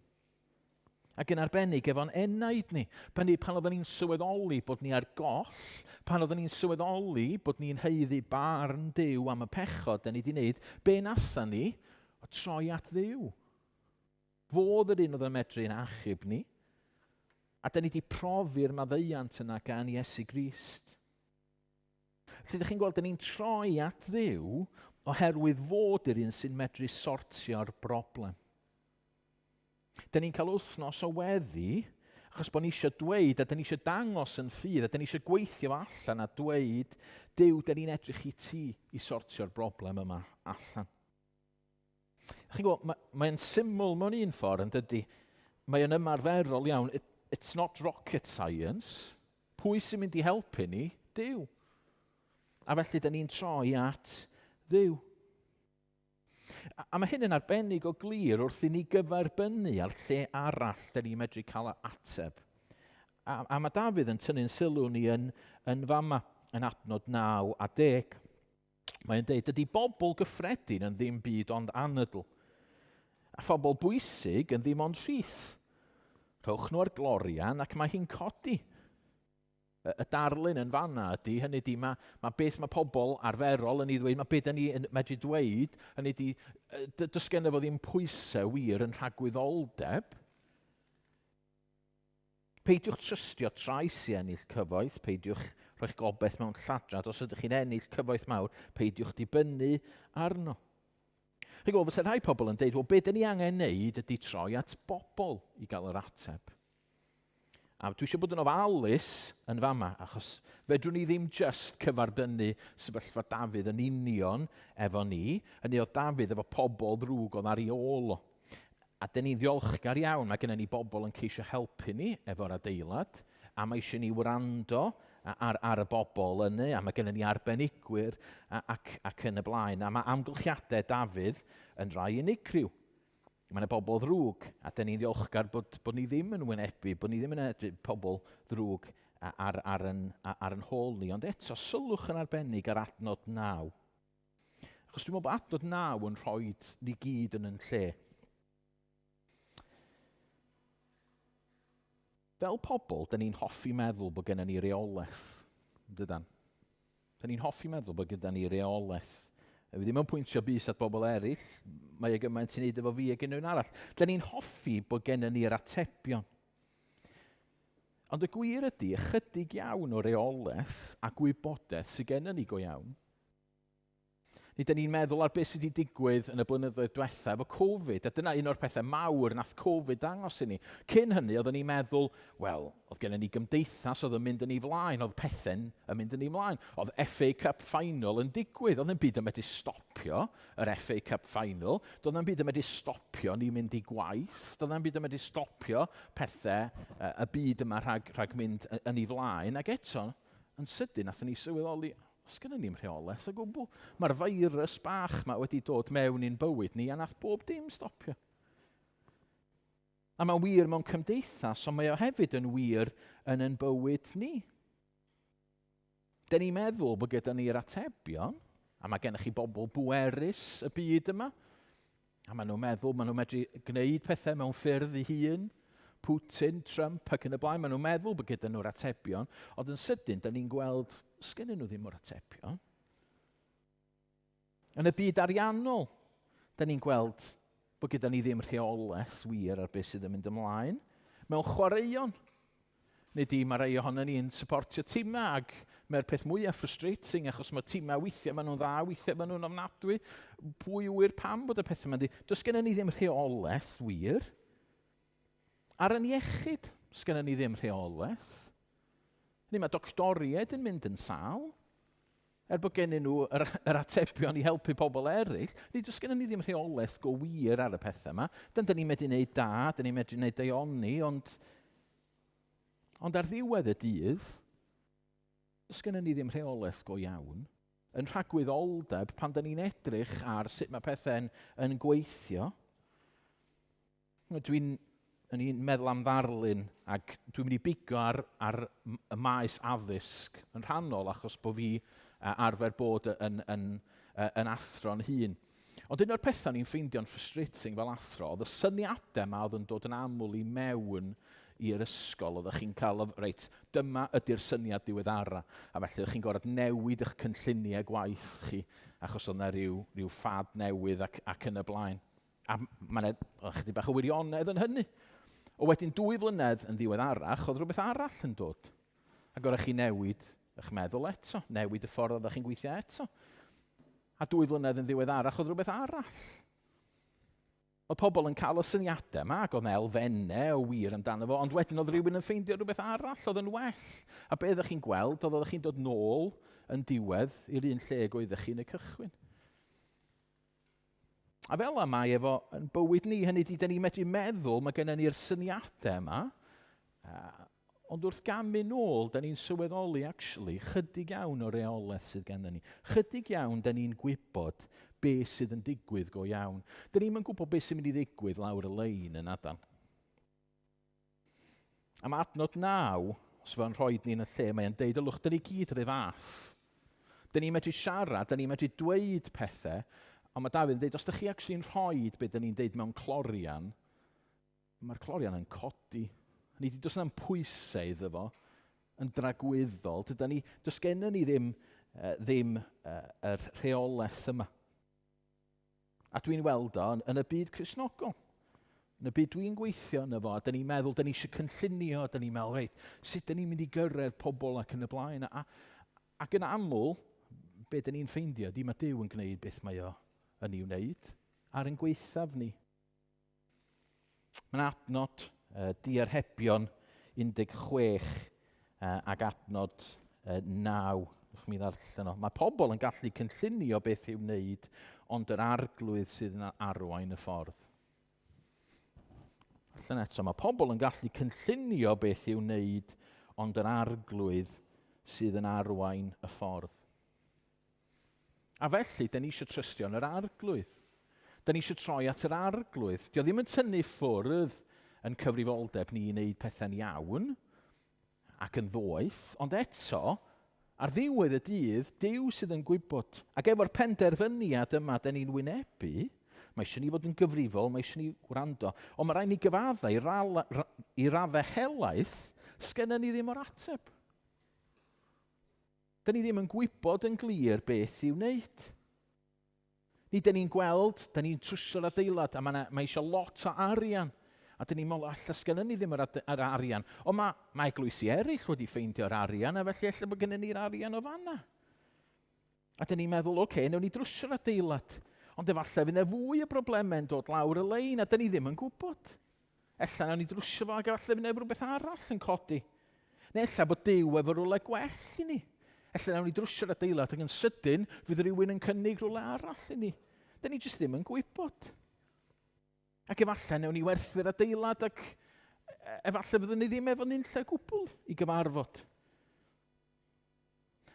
S1: Ac yn arbennig efo'n enaid ni. Pan oedden ni'n sylweddoli bod ni ar goll, pan oedden ni'n sylweddoli bod ni'n heiddi barn Duw am y pechod da ni wedi gwneud, be nathan ni o troi at Dduw. Fodd yr un oedd yn medru'n achub ni, a da ni wedi profi'r maddeuant yna gan Iesu Grist. Felly, ydych chi'n gweld, da ni'n troi at Dduw oherwydd fod yr un sy'n medru sortio'r broblem. Da ni'n cael wythnos o weddi, achos bod ni eisiau dweud, a da ni eisiau dangos yn ffydd, a da ni eisiau gweithio allan a dweud, Duw, da ni'n edrych i ti i sortio'r broblem yma allan. Chi'n gwybod, mae'n syml mewn un ffordd, yn dydy. Mae'n ymarferol iawn. It's not rocket science. Pwy sy'n mynd i helpu ni? Duw. A felly, da ni'n troi at Dduw. A mae hyn yn arbennig o glir wrth i ni gyferbynnu ar lle arall da ni'n medru cael ateb. A mae Dafydd yn tynnu'n sylw ni yn fama, yn adnod 9 a 10. Mae'n dweud, dydy bobl gyffredin yn ddim byd ond anadl. A phobl bwysig yn ddim ond rhith. Rhowch nhw ar glorian ac mae hi'n codi. Y darlun yn fanna ydy, hynny ydy, mae beth mae pobl arferol yn ei ddweud, mae beth ni medru dweud, hynny ydy, does gen efo ddim pwysau wir yn rhagwyddoldeb. Peidiwch trystio trais i ennill cyfoeth, peidiwch rhoi'ch gobeith mewn lladrad, os ydych chi'n ennill cyfoeth mawr, peidiwch dibynnu arno. Chi'n gwybod, fysa rhai pobl yn dweud, wel, beth ni angen neud ydy troi at bobl i gael yr ateb. A dwi eisiau bod yn ofalus yn fama, achos fedrwn ni ddim just cyfarbynnu sefyllfa Dafydd yn union efo ni, hynny oedd Dafydd efo pobl ddrwg oedd ar ei ôl o. A dyn ni'n ddiolchgar iawn, mae gennym ni bobl yn ceisio helpu ni efo'r adeilad, a mae eisiau ni wrando ar y bobl yna, a mae gennym ni arbenigwyr ac yn y blaen. A mae amgylchiadau Dafydd yn rai unigryw. Mae yna bobl ddrwg, a dyn ni'n ddiolchgar bod ni ddim yn wynebu, bod ni ddim yn edrych pobl ddrwg ar yn hôl ni. Ond eto, sylwch yn arbennig ar adnod 9. Achos dwi'n meddwl bod adnod 9 yn rhoi ni gyd yn lle. Fel pobl, da ni'n hoffi meddwl bod gennym ni reolaeth, dydan? Da ni'n hoffi meddwl bod gennym ni reolaeth. Fi ddim yn pwyntio bus at bobl eraill, mae e gymaint sy'n neud efo fi ag unrhyw un arall. Da ni'n hoffi bod gennym ni'r atebion. Ond y gwir ydy, ychydig iawn o reolaeth a gwybodaeth sydd gennym ni go iawn. Ni da ni'n meddwl ar beth sydd wedi digwydd yn y blynyddoedd diwethaf efo Covid, a dyna un o'r pethau mawr nath Covid dangos i ni. Cyn hynny, oedden ni'n meddwl, wel, oedd gennym ni gymdeithas oedd yn mynd yn ei flaen, oedd pethau'n mynd yn ei flaen. Oedd FA Cup Final yn digwydd, oedd yn byd yn medru stopio yr FA Cup Final, doedd yn byd yn medru stopio ni mynd i gwaith, doedd yn byd yn medru stopio pethau, y byd yma rhag mynd yn ei flaen, ac eto, yn sydyn, nath ni sylweddoli, os gennym ni'n rheolaeth o gwbl. Mae'r feirws bach yma wedi dod mewn i'n bywyd ni a nath bob dim stopio. A mae'n wir mewn cymdeithas, ond mae o hefyd yn wir yn bywyd ni. Da ni'n meddwl bod gyda ni'r atebion, a mae gennych chi bobl bwerus y byd yma, a maen nhw'n meddwl, maen nhw'n medru gwneud pethau mewn ffyrdd ei hun, Putin, Trump ac yn y blaen, maen nhw'n meddwl bod gyda nhw'r atebion, ond yn sydyn, da ni'n gweld, sgennyn nhw ddim o'r atebion. Yn y byd ariannol, da ni'n gweld bod gyda ni ddim rheolaeth wir ar beth sydd yn mynd ymlaen. Mewn chwaraeon, neu di mae rhai ohono ni'n supportio timau, ac mae'r peth mwyaf frustrating, achos mae timau weithiau maen nhw'n dda, weithiau maen nhw'n ofnadwy. Pwy wyr pam bod y pethau yma'n di? Does gennym ni ddim rheolaeth wir. Ar yn iechyd, does gennym ni ddim rheolaeth. Mae doctoriaid yn mynd yn sal, bod gennyn nhw yr atebion i helpu pobl eraill, does gennym ni ddim rheolaeth go wir ar y pethau yma. Da ni'n medru gwneud da, da ni'n medru gwneud deioni, ond ar ddiwedd y dydd, does gennym ni ddim rheolaeth go iawn. Yn rhagwyddoldeb, pan da ni'n edrych ar sut mae pethau yn gweithio, dwi'n meddwl am ddarlun, ac dwi'n mynd i bigo ar y maes addysg yn rhannol, achos bod fi arfer bod yn athro'n hun. Ond un o'r pethau ni'n ffeindio'n frustrating fel athro, oedd y syniadau yma oedd yn dod yn aml i mewn i'r ysgol, oeddech chi'n cael, reit, dyma ydy'r syniad diweddara, a felly oeddech chi'n gorfod newid eich cynlluniau gwaith chi, achos oedd yna rhyw ffad newydd ac yn y blaen. A mae'n chydig bach o wirionedd yn hynny. O wedyn 2 flynedd yn ddiweddarach, oedd rhywbeth arall yn dod. Ac oeddech chi newid eich meddwl eto, newid y ffordd oeddech chi'n gweithio eto. A 2 flynedd yn ddiweddarach, oedd rhywbeth arall. Oedd pobl yn cael y syniadau yma, ac oedd elfennau o wir amdano fo, ond wedyn oedd rhywun yn ffeindio rhywbeth arall oedd yn well. A be ydych chi'n gweld, oedd chi'n dod nôl yn diwedd i'r un lle goeddech chi'n y cychwyn. A fel yma efo yn bywyd ni, hynny ydy, da ni medru meddwl, mae gennym ni'r syniadau yma, ond wrth gamu nôl, da ni'n sylweddoli, actually, chydig iawn o reolaeth sydd gennym ni. Chydig iawn, da ni'n gwybod be sydd yn digwydd go iawn. Da ni'n gwybod be sy'n mynd i ddigwydd lawr y lein yn adan. A mae adnod 9, os fe'n rhoi ni'n y lle, mae'n deud, ylwch, da ni gyd rhaid fath. Da ni'n medru siarad, da ni'n medru dweud pethau, a mae Dafydd yn deud, os da chi actually'n rhoi be da ni'n deud mewn clorian, mae'r clorian yn codi. Ni wedi does na'n pwysau iddo fo, yn dragwyddol. Does gennym ni ddim yr rheolaeth yma. A dwi'n weld o yn y byd Cristnogol. Yn y byd dwi'n gweithio yna fo, a da ni'n meddwl, da ni eisiau cynllunio, da ni'n meddwl, reit, sut da ni'n mynd i gyrraedd pobl ac yn y blaen. Ac yn aml, be da ni'n ffeindio, di mae Duw yn gwneud beth mae o yn ei wneud ar yn gweithaf ni. Mae'n adnod Diarhebion 16 ac adnod 9. Mi ddarllen o. Mae pobl yn gallu cynllunio beth i'w wneud, ond yr arglwydd sydd yn arwain y ffordd. Allan eto, mae pobl yn gallu cynllunio beth i'w wneud, ond yr arglwydd sydd yn arwain y ffordd. A felly, da ni eisiau trystio yn yr arglwydd. Da ni eisiau troi at yr arglwydd. Dio ddim yn tynnu ffwrdd yn cyfrifoldeb ni i wneud pethau'n iawn ac yn ddoeth, ond eto, ar ddiwedd y dydd, Duw sydd yn gwybod, ac efo'r penderfyniad yma da ni'n wynebu, mae eisiau ni fod yn gyfrifol, mae eisiau ni wrando, ond mae rhaid ni gyfaddau i raddau helaeth, sgennym ni ddim o'r ateb. Da ni ddim yn gwybod yn glir beth i'w wneud. Ni da ni'n gweld, da ni'n trwsio'r adeilad, a mae eisiau lot o arian. A dyn ni'n meddwl, alla sgynnym ni ddim yr arian. Ond mae eglwysi eraill wedi ffeindio'r arian, a felly alla bod gennym ni'r arian o fanna. A dyn ni'n meddwl, oce, newn ni drwsio'r adeilad. Ond efallai fydd fwy o broblemau'n dod lawr y lein, a dyn ni ddim yn gwybod. Ella newn ni drwsio fo, ac efallai fydd rhywbeth arall yn codi. Neu ella bod Duw efo rhywle gwell i ni. Ella newn ni drwsio'r adeilad, ac yn sydyn fydd rhywun yn cynnig rhywle arall i ni. Dyn ni jyst ddim yn gwybod. Ac efallai newn ni werthu'r adeilad ac efallai fyddwn ni ddim efo nunlle gwbl i gyfarfod.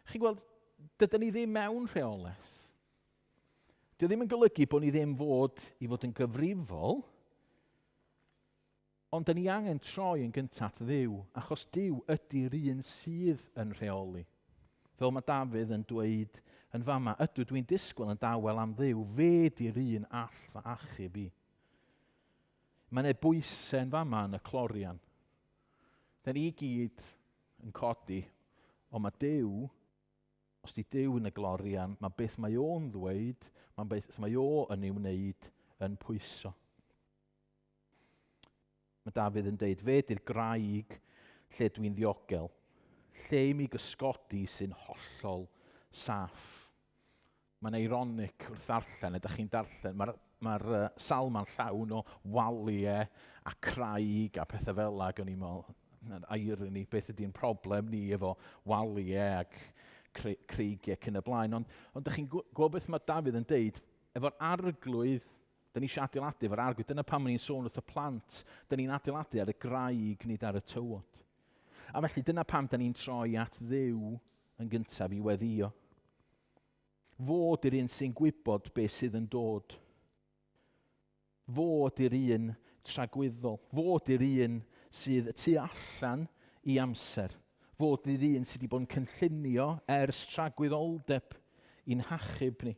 S1: Chi'n gweld, dydyn ni ddim mewn rheolaeth. Dio ddim yn golygu bod ni ddim i fod yn gyfrifol, ond dyn ni angen troi yn gyntaf Dduw, achos Duw ydy'r un sydd yn rheoli. Fel mae Dafydd yn dweud yn fama, ydw dwi'n disgwyl yn dawel am Dduw, fe di'r un all fy achub i. Mae'n bwysau yn fama yn y clorian. Da ni gyd yn codi, ond mae Duw, os di Duw yn y glorian, mae beth mae o'n ddweud, mae beth mae o yn ei wneud yn pwyso. Mae Dafydd yn deud, fe di'r graig lle dwi'n ddiogel, lle i mi gysgodi sy'n hollol saff. Mae'n eironic wrth ddarllen, ydych chi'n darllen, Mae'r salma'n llawn o waliau a craig a pethau fel ag o'n i'n meddwl, irony, beth ydy'n problem ni efo waliau ac creigiau cyn y blaen. Ond ydych chi'n gwybod beth mae Dafydd yn deud, efo'r arglwydd, da ni eisiau adeiladu efo'r arglwydd, dyna pan ni'n sôn wrth y plant, da ni'n adeiladu ar y graig nid ar y tywod. A felly dyna pam da ni'n troi at Dduw yn gyntaf i weddio. Fod i'r un sy'n gwybod beth sydd yn dod. Fod i'r un tragwyddol. Fod i'r un sydd tu allan i amser. Fod i'r un sydd wedi bod yn cynllunio ers tragwyddoldeb i'n hachub ni.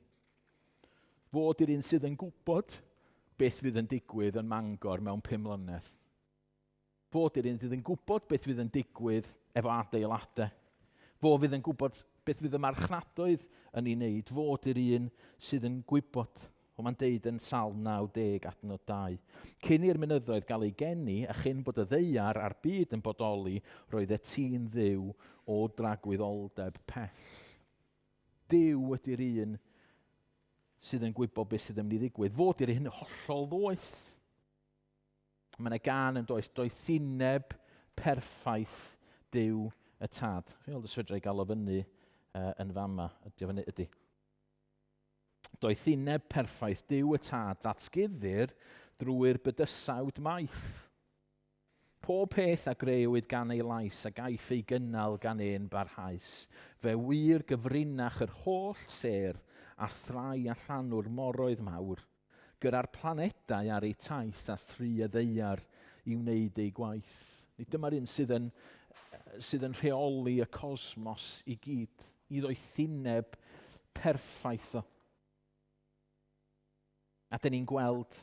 S1: Fod i'r un sydd yn gwybod beth fydd yn digwydd yn Mangor mewn 5 mlynedd. Fod i'r un sydd yn gwybod beth fydd yn digwydd efo adeiladau. Fod fydd yn gwybod beth fydd y marchnadoedd yn ei wneud. Fod i'r un sydd yn gwybod. O mae'n deud yn Salm 90 adnod 2. Cyn i'r mynyddoedd gael ei geni, a chyn bod y ddeiar a'r byd yn bodoli, roedd y tî'n Dduw o dragwyddoldeb pell. Duw ydy'r un sydd yn gwybod beth sydd yn mynd i ddigwydd. Fod i'r hyn hollol ddoeth. Mae yna gan yn doedd ddinneb perffaith Duw y Tad. Chi'n gweld fedra i gael o fyny yn fama. Ydy. Doedd ddinneb perffaith Duw y Tad ddatguddir drwy'r bydysawd maith. Pob peth a greuwyd gan ei lais a gaiff ei gynnal gan ein barhaus. Fe wir gyfrinach yr holl ser a thrai a llanw'r moroedd mawr, gyda'r planedau ar ei taith a thri y ddeiar i wneud ei gwaith. Dyma'r un sydd yn rheoli y cosmos i gyd, i ddoi ddinneb perffaith o. A dyn ni'n gweld,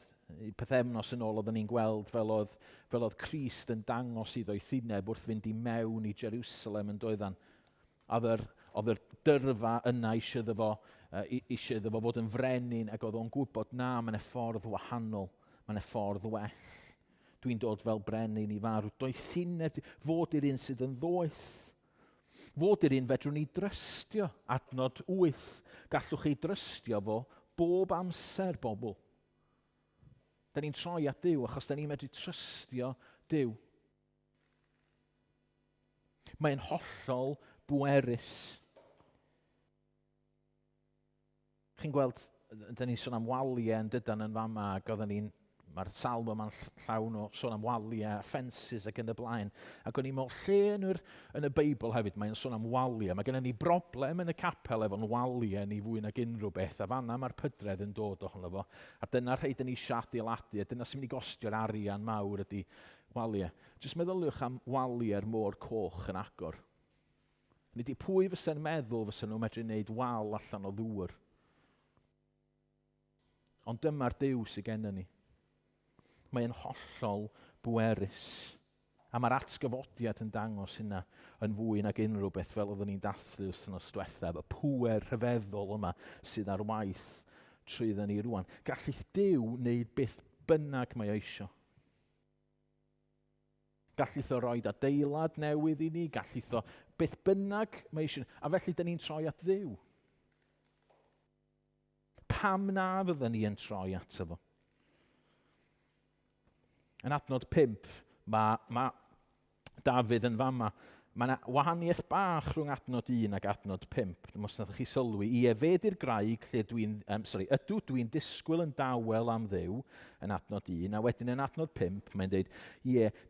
S1: pethefnos yn ôl, oedden ni'n gweld fel oedd Crist yn dangos i ddoi ddinneb wrth fynd i mewn i Jerusalem yn doeddan. Oedd yr dyrfa yna eisiau iddo fo fod yn frenin ac oedd o'n gwybod na, mae'n ffordd wahanol, mae'n ffordd well. Dwi'n dod fel brenin i farw. Doi ddinneb, fod i'r un sydd yn ddoeth. Fod i'r un fedrwn ni drystio. Adnod 8. Gallwch chi drystio fo bob amser, bobl. Da ni'n troi at Duw achos da ni'n medru trystio Duw. Mae'n hollol bwerus. Chi'n gweld, da ni'n sôn am waliau yn dydan yn fama, ac mae'r salm yma'n llawn o sôn am waliau, fences ac yn y blaen. Ac o'n i'n meddwl, lle yn y Beibl hefyd, mae'n sôn am waliau. Mae gennym ni broblem yn y capel efo'n waliau ni fwy nag unrhyw beth, a fanna mae'r pydredd yn dod ohono fo. A dyna rhaid yn ei adeiladu, a dyna sy'n mynd i gostio'r arian mawr ydy waliau. Jyst meddyliwch am waliau'r môr coch yn agor. Nid i pwy fysa'n meddwl fysa'n nhw medru wneud wal allan o ddŵr. Ond dyma'r Duw sydd gennym ni. Mae'n hollol bwerus. A mae'r atgyfodiad yn dangos hynna yn fwy nag unrhyw beth fel oeddwn ni'n dathlu wythnos diwethaf, y pŵer rhyfeddol yma sydd ar waith trwyddan ni rwan. Gallith Duw wneud beth bynnag mae eisio. Gallith o roed adeilad newydd i ni, gallith o beth bynnag mae eisio. A felly dyn ni'n troi at Dduw. Pam na fydden ni yn troi ato fo? Yn adnod 5, mae Dafydd yn fama. Mae yna wahaniaeth bach rhwng adnod 1 ac adnod 5. Dim os ydych chi sylwi. I efed i'r graig lle ydw dwi'n disgwyl yn dawel am Dduw yn adnod 1. A wedyn yn adnod 5, mae'n dweud,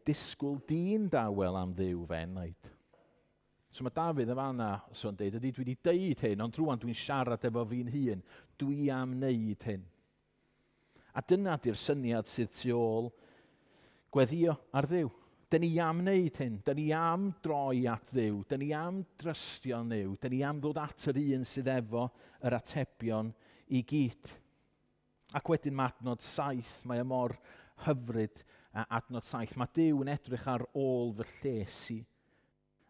S1: disgwyl di'n dawel am Dduw fe naid. So mae Dafydd yn fanna, so'n dweud, dwi wedi deud hyn, ond rwan dwi'n siarad efo fi'n hun. Dwi am wneud hyn. A dyna di'r syniad sydd tu ôl gweddio ar Dduw. Dyn ni am wneud hyn. Dyn ni am droi at Dduw. Dyn ni am drystio Dduw. Dyn ni am ddod at yr un sydd efo yr atebion i gyd. Ac wedyn mae adnod 7, mae y mor hyfryd adnod 7. Mae Duw yn edrych ar ôl fy lles i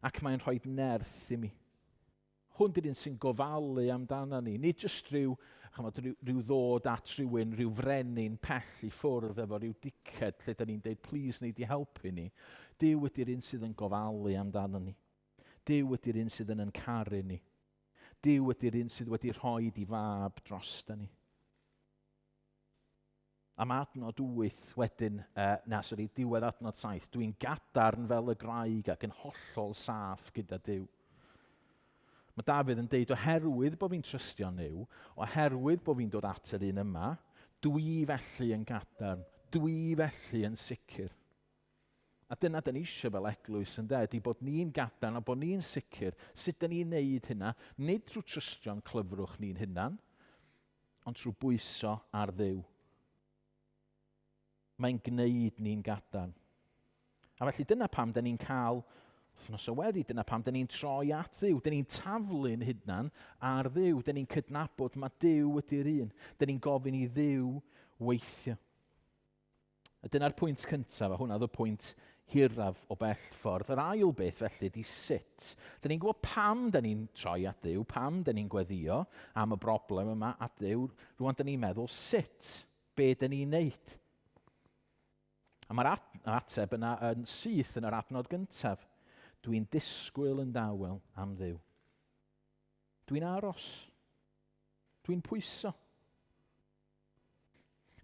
S1: ac mae'n rhoi nerth i mi. Hwn di'r un sy'n gofalu amdana ni. Nid jyst rhyw ddod at rhywun, rhyw frenin pell i ffwrdd efo rhyw diced lle da ni'n dweud, please neud i helpu ni. Duw ydy'r un sydd yn gofalu amdano ni. Duw ydy'r un sydd yn caru ni. Duw ydy'r un sydd wedi rhoi i fab drosta ni. Am adnod 8 wedyn, diwedd adnod 7, dwi'n gadarn fel y graig ac yn hollol saff gyda Duw. Mae Dafydd yn deud, oherwydd bod fi'n trystio Duw, oherwydd bod fi'n dod at yr un yma, dwi felly yn gadarn, dwi felly yn sicr. A dyna dyn ni eisiau fel eglwys yn di bod ni'n gadarn a bod ni'n sicr. Sut dyn ni'n neud hynna? Nid trwy trystio'n clyfrwch ni'n hynna'n, ond trwy bwyso ar Dduw. Mae'n gwneud ni'n gadarn. A felly dyna pam dyn ni'n cael wythnos o weddi, dyna pam dyn ni'n troi at Dduw. Dyn ni'n taflu'n hynna'n ar Dduw. Dyn ni'n cydnabod mae Duw ydy'r un. Dyn ni'n gofyn i Dduw weithio. A dyna'r pwynt cyntaf, a hwnna oedd y pwynt hiraf o bell ffordd. Yr ail beth felly ydi sut. Dyn ni'n gwybod pam dyn ni'n troi at Dduw, pam dyn ni'n gweddio am y broblem yma at Dduw. Rwan dyn ni'n meddwl sut, be dyn ni'n neud. A mae'r ateb yna yn syth yn yr adnod gyntaf. Dwi'n disgwyl yn dawel am Dduw. Dwi'n aros. Dwi'n pwyso.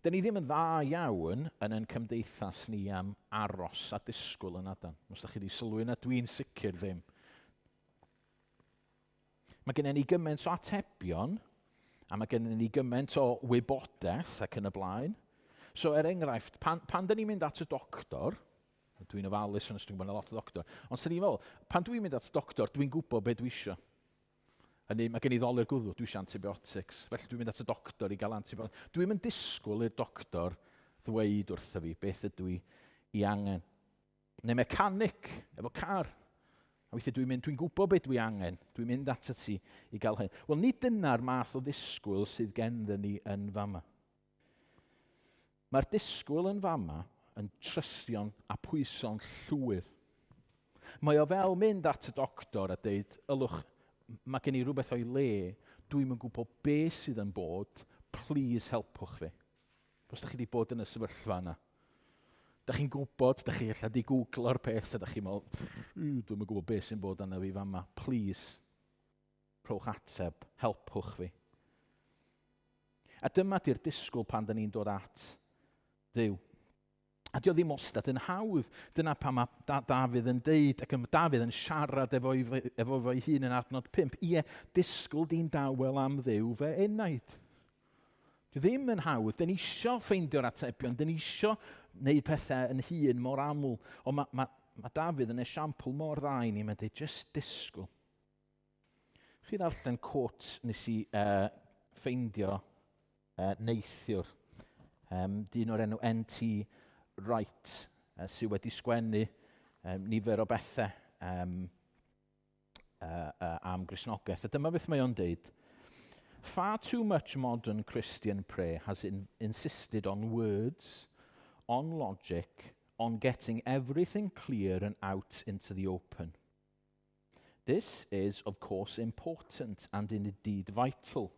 S1: Dyn ni ddim yn dda iawn yn ein cymdeithas ni am aros a disgwyl yn adan. Os ydych chi wedi sylwi na, dwi'n sicr ddim. Mae gennym ni gymaint o atebion, a mae gennym ni gymaint o wybodaeth ac yn y blaen. So, enghraifft, pan dyn ni'n mynd at y doctor, dwi'n ofalus yn ystod bod yna lot o doctor, ond sy'n ni'n meddwl, pan dwi'n mynd at y doctor, dwi'n gwybod beth dwi eisiau. Hynny, mae gen i ddoli'r gwddw, dwi eisiau antibiotics, felly dwi'n mynd at y doctor i gael antibiotics. Dwi'n mynd disgwyl i'r doctor ddweud wrtho fi beth ydw i angen. Neu mecanic, efo car. A weithio dwi'n gwybod beth dwi angen. Dwi'n mynd at y ti i gael hyn. Wel, nid dyna'r math o ddisgwyl sydd genddo ni yn fama. Mae'r disgwyl yn fama yn trystio'n a pwyso'n llwyr. Mae o fel mynd at y doctor a deud, ylwch, mae gen i rhywbeth o'i le, dwi'n yn gwybod beth sydd yn bod, please helpwch fi. Os ydych chi wedi bod yn y sefyllfa yna, ydych chi'n gwybod, ydych chi allan wedi googlo'r peth, ydych chi'n meddwl, dwi'n yn gwybod beth sy'n bod yna fi fama, please, rhowch ateb, helpwch fi. A dyma di'r disgwyl pan dyn ni'n dod at Dduw. A dio ddim ostad yn hawdd. Dyna pan mae Dafydd yn deud, ac Dafydd yn siarad efo fo'i hun yn adnod 5. Ie, disgwyl di'n dawel am Dduw fe enaid. Dio ddim yn hawdd. Dyn ni isio ffeindio'r atebion. Dyn ni isio wneud pethau yn hun mor aml. Ond mae Dafydd yn esiampl mor dda i ni. Mae'n deud, just disgwyl. Chi ddarllen quote nes i ffeindio neithiwr. Dyn o'r enw N.T. Wright, sydd wedi sgwennu nifer o bethau am Gristnogaeth. A dyma beth mae o'n deud. Far too much modern Christian prayer has insisted on words, on logic, on getting everything clear and out into the open. This is, of course, important and indeed vital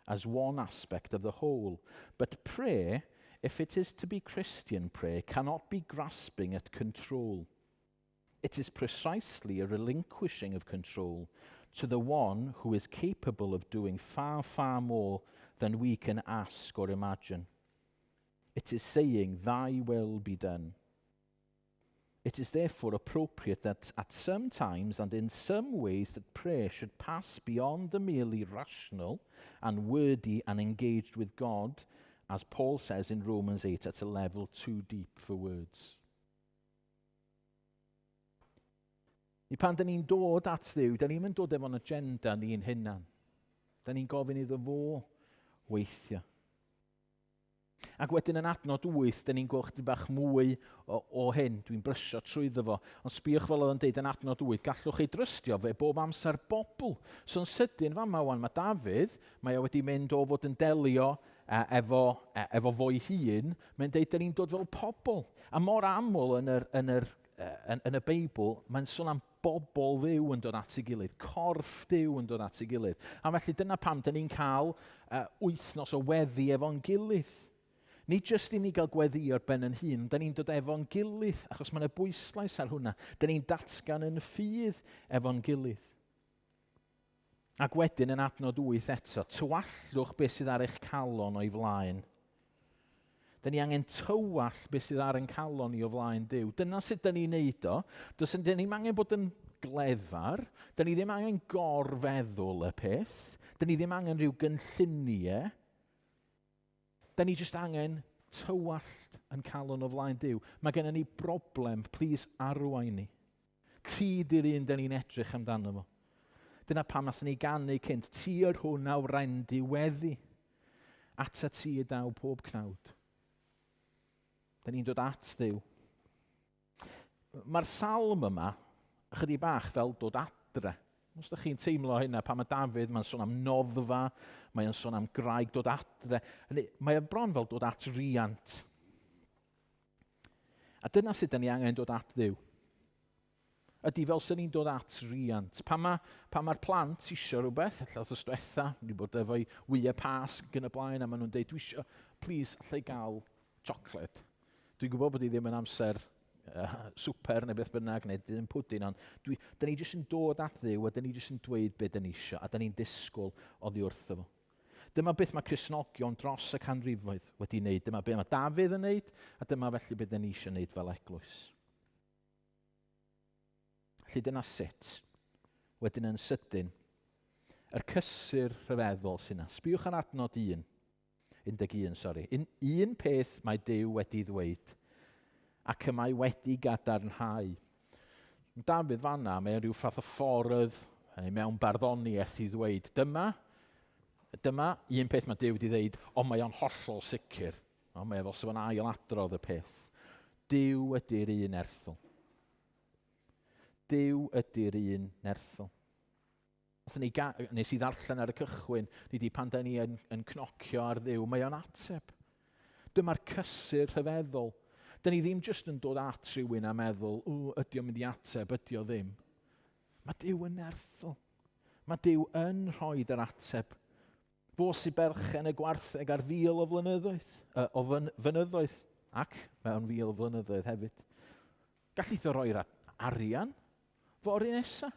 S1: as one aspect of the whole. But prayer, if it is to be Christian prayer, cannot be grasping at control. It is precisely a relinquishing of control to the one who is capable of doing far, far more than we can ask or imagine. It is saying, thy will be done. It is therefore appropriate that at some times and in some ways that prayer should pass beyond the merely rational and wordy and engaged with God, as Paul says in Romans 8, at a level too deep for words. I pan dyn ni'n dod at Dduw, dyn ni'n dod efo'n agenda ni'n hunan. Dyn ni'n gofyn iddo fo weithio. Ac wedyn yn adnod 8, dyn ni'n gweld chydig bach mwy o hyn, dwi'n brysio trwyddo fo. Ond sbiwch fel oedd yn deud yn adnod 8, gallwch chi drystio fe bob amser bobl. So'n sydyn fama wan, mae Dafydd, mae o wedi mynd o fod yn delio efo fo'i hun, mae'n deud dyn ni'n dod fel pobl. A mor aml yn y Beibl, mae'n sôn am bobl Dduw yn dod at ei gilydd, corff Dduw yn dod at ei gilydd. A felly dyna pam dyn ni'n cael wythnos o weddi efo'n gilydd. Nid jyst i ni gael gweddi o'r ben yn hun, dyn ni'n dod efo'n gilydd, achos mae'n y bwyslais ar hwnna. Dyn ni'n datgan yn ffydd efo'n gilydd. Ac wedyn yn adnod 8 eto, tywallwch beth sydd ar eich calon o'i flaen. Dyn ni angen tywall beth sydd ar ein calon ni o flaen Duw. Dyna sut dyn ni'n neud o. Dyn ni'n angen bod yn glefar. Dyn ni ddim angen gorfeddwl y peth. Dyn ni ddim angen rhyw gynlluniau. Dyn ni jyst angen tywallt yn calon o flaen Duw. Mae gennym ni broblem, please arwain ni. Ti di'r un dyn ni'n edrych amdano fo. Dyna pam nath ni ganu cynt, ti yr hwn awren diweddu. Ata ti y daw pob cnawd. Dyn ni'n dod at Dduw. Mae'r salm yma, ychydig bach fel dod adre. Os ydych chi'n teimlo hynna, pan mae Dafydd, mae'n sôn am noddfa, mae'n sôn am graig dod adre. Mae bron fel dod at riant. A dyna sut dyn ni angen dod at Dduw. Ydy fel sy'n ni'n dod at riant. Pan mae'r plant eisiau rhywbeth, allai wrth ystwetha, ni bod efo'i wyau pasg yn y blaen, a maen nhw'n deud, dwi eisiau, please, allai gael chocolate. Dwi'n gwybod bod i ddim yn amser swper neu beth bynnag, neu ddim pwdin, ond dyn ni jyst yn dod at Dduw, a dyn ni jyst yn dweud beth dyn ni eisiau, a dyn ni'n disgwyl oddi wrtho fo. Dyma beth mae Cristnogion dros y canrifoedd wedi wneud. Dyma beth mae Dafydd yn wneud, a dyma felly beth ni eisiau wneud fel eglwys. Felly dyna sut. Wedyn yn sydyn, yr cysur rhyfeddol sy'n yna. Sbiwch ar adnod 11, sori. Un peth mae Duw wedi ddweud, ac y mae wedi gadarnhau. Dafydd fanna, mae rhyw fath o ffordd, neu mewn barddoniaeth i ddweud, dyma un peth mae Duw wedi dweud, ond mae o'n hollol sicr. Mae fel sef yn ailadrodd y peth. Duw ydy'r un erthol. Duw ydy'r un nerthol. Nes i ddarllen ar y cychwyn, nid i pan da ni yn cnocio ar Dduw, mae o'n ateb. Dyma'r cysur rhyfeddol. Da ni ddim jyst yn dod at rhywun a meddwl, ydy o'n mynd i ateb, ydy o ddim. Mae Duw yn nerthol. Mae Duw yn rhoi yr ateb. Fos i berchen y gwartheg ar 1000 o flynyddoedd, ac mewn 1000 o flynyddoedd hefyd. Gallith o roi'r arian fori nesa.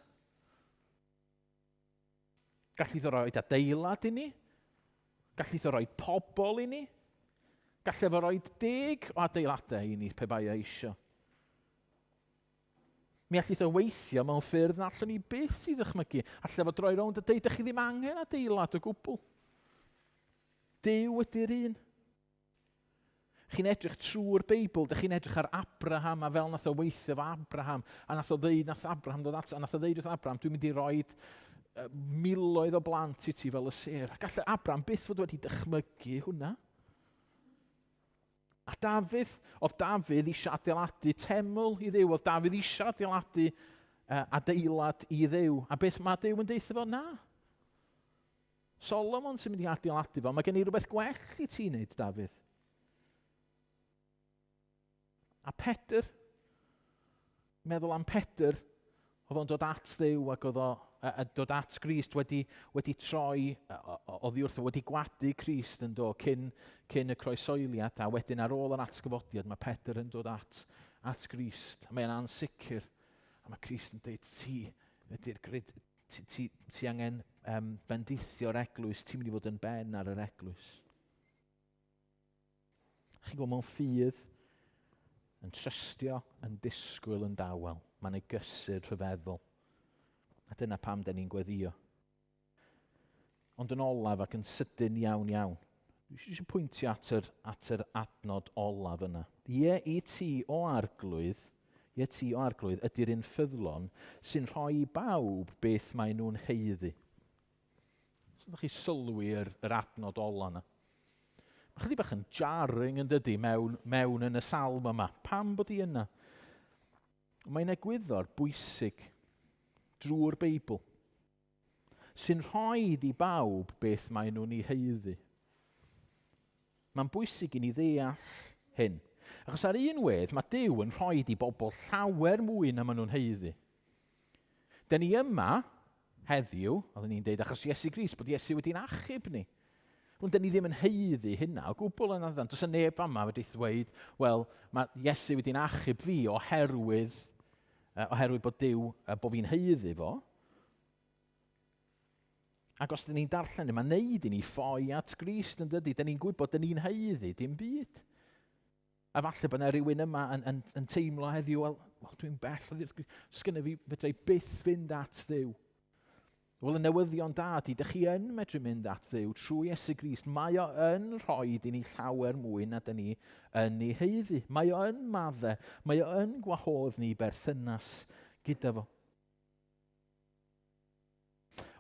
S1: Gallith o roi adeilad i ni. Gallith o roi pobl i ni. Gallith o roi 10 o adeiladau i ni pe bai eisio. Mi allith o weithio mewn ffyrdd na allwn ni byth i ddychmygu. Allaf o droi rownd a deud, ydych chi ddim angen adeilad o gwbl. Duw ydy'r un. Chi'n edrych trwy'r Beibl, ydych chi'n edrych ar Abraham a fel nath o weithio efo Abraham, a nath o ddeud, nath Abraham dod at, a nath o ddeud wrth Abraham, dwi'n mynd i roi miloedd o blant i ti fel y sêr. Gall Abraham byth fod wedi dychmygu hwnna. A oedd Dafydd eisiau adeiladu teml i Dduw, oedd Dafydd eisiau adeiladu adeilad i Dduw. A beth mae Duw yn deitha fo? Na. Solomon sy'n mynd i adeiladu fo. Mae gen i rhywbeth gwell i ti wneud, Dafydd. A Pedr, meddwl am Pedr, oedd o'n dod at Dduw ac oedd o dod at Grist wedi troi, oddi wrth wedi gwadu Crist yn dod cyn y croesoeliad, a wedyn ar ôl yr atgyfodiad mae Pedr yn dod at Grist. Mae'n ansicr, a mae Crist yn dweud, ti angen bendithio'r eglwys, ti'n mynd i fod yn ben ar yr eglwys. Chi'n gwybod mewn ffydd, yn trystio, yn disgwyl, yn dawel. Mae'n ei gysur rhyfeddol. A dyna pam da ni'n gweddio. Ond yn olaf ac yn sydyn iawn. Dwi eisiau pwyntio at yr adnod olaf yna. Ie i ti o arglwydd ydy'r un ffyddlon sy'n rhoi i bawb beth mae nhw'n heiddi. Os ydych chi sylwi yr adnod olaf yna. Mae chydig bach yn jarring yn dydi mewn yn y salm yma. Pam bod hi yna? Mae'n egwyddor bwysig drwy'r Beibl sy'n rhoi i bawb beth mae nhw'n ei heiddi. Mae'n bwysig i ni ddeall hyn. Achos ar un wedd, mae Duw yn rhoi i bobl llawer mwy na maen nhw'n heiddi. Da ni yma heddiw, oedden ni'n deud, achos Iesu Grist, bod Iesu wedi'n achub ni. Ond da ni ddim yn heiddi hynna o gwbl yn addan. Does y neb yma wedi ddweud, wel, mae Iesu wedi'n achub fi oherwydd bod Duw, bod fi'n heiddi fo. Ac os da ni'n darllen, mae'n neud i ni ffoi at Grist yn dydi. Da ni'n gwybod da ni'n heiddi dim byd. A falle bod yna rhywun yma yn teimlo heddiw, wel, dwi'n bell, sgynna fi fedra i byth fynd at Dduw. Wel, y newyddion da, ydych chi yn medru mynd at Dduw trwy Iesu Grist. Mae o yn rhoi i ni llawer mwy na da ni yn ei heiddi. Mae o yn maddau, mae o yn gwahodd ni berthynas gyda fo.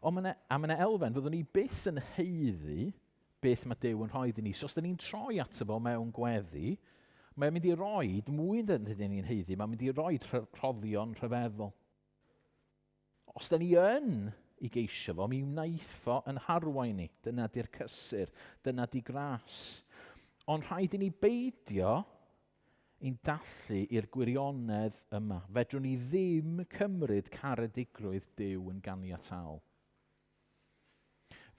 S1: Ond mae yna elfen, fyddwn ni byth yn heiddi beth mae Duw yn rhoi i ni. So os da ni'n troi ato fo mewn gweddi, mae'n mynd i roi mwy na dyn ni'n heiddi, mae'n mynd i roi rhoddion rhyfeddol. Os da ni yn i geisio fo, mi wnaeth o yn harwain ni. Dyna di'r cysur, dyna di gras. Ond rhaid i ni beidio i'n dallu i'r gwirionedd yma. Fedrwn ni ddim cymryd caredigrwydd Duw yn ganiataol.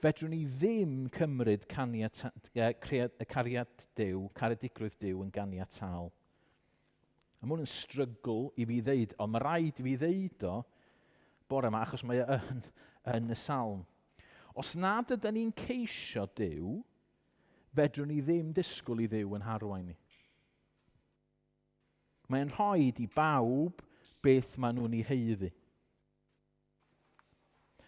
S1: Fedrwn ni ddim cymryd caredigrwydd Duw yn ganiataol. A mae hwn yn strygl i fi ddeud, ond mae rhaid i fi ddeud o bore yma, achos mae yn y salm. Os nad ydyn ni'n ceisio Duw, fedrwn ni ddim disgwyl i Dduw yn harwain ni. Mae'n rhoi i bawb beth maen nhw'n ei heiddi.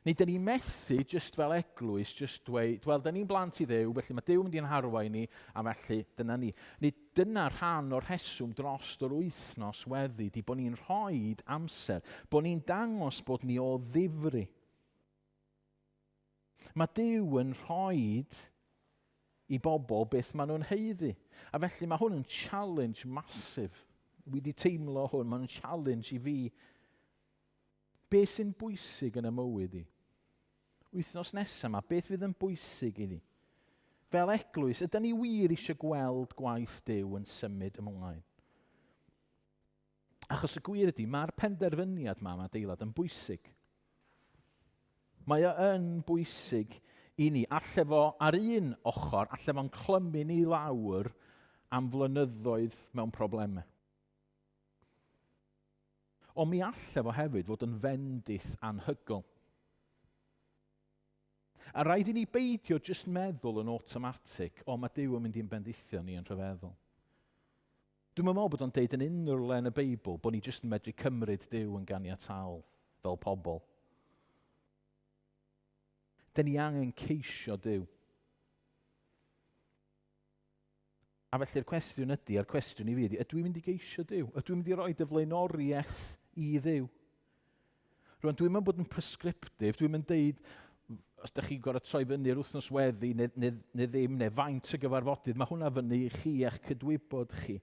S1: Neu dyn ni'n methu just fel eglwys, just dweud, wel, dyn ni'n blant i Dduw, felly mae Duw yn mynd i'n harwain ni, a felly dyna ni. Neu dyna rhan o'r rheswm dros yr wythnos weddi, di bod ni'n rhoi amser, bod ni'n dangos bod ni o ddifri. Mae Duw yn rhoi i bobl beth maen nhw'n heiddi. A felly mae hwn yn challenge masif. Wi wedi teimlo hwn, mae'n challenge i fi. Be sy'n bwysig yn y mywyd i? Wythnos nesaf yma, beth fydd yn bwysig i ni? Fel eglwys, ydyn ni wir eisiau gweld gwaith Duw yn symud ymlaen? Achos y gwir ydy, mae'r penderfyniad yma adeilad yn bwysig. Mae yn bwysig i ni. Alle fo ar un ochr, alle fo'n clymu ni lawr am flynyddoedd mewn problemau. Ond mi alle fo hefyd fod yn fendith anhygoel. A rhaid i ni beidio jyst meddwl yn automatic, o mae Duw yn mynd i'n bendithio ni yn rhyfeddol. Dwi'n meddwl bod o'n deud yn unrhyw le yn y Beibl bod ni jyst yn medru cymryd Duw yn ganiataol fel pobl. Dyn ni angen ceisio Duw. A felly'r cwestiwn ydy, a'r cwestiwn i fi ydy, ydw i'n mynd i geisio Duw? Ydw i'n mynd i roi dyflaenoriaeth i Dduw? Rwy'n dwi'n mynd bod yn prescriptif, dwi'n mynd deud, os ydych chi'n gorfod troi fyny'r wythnos weddi neu ddim, neu faint y gyfarfodydd, mae hwnna fyny i chi a'ch cydwybod chi.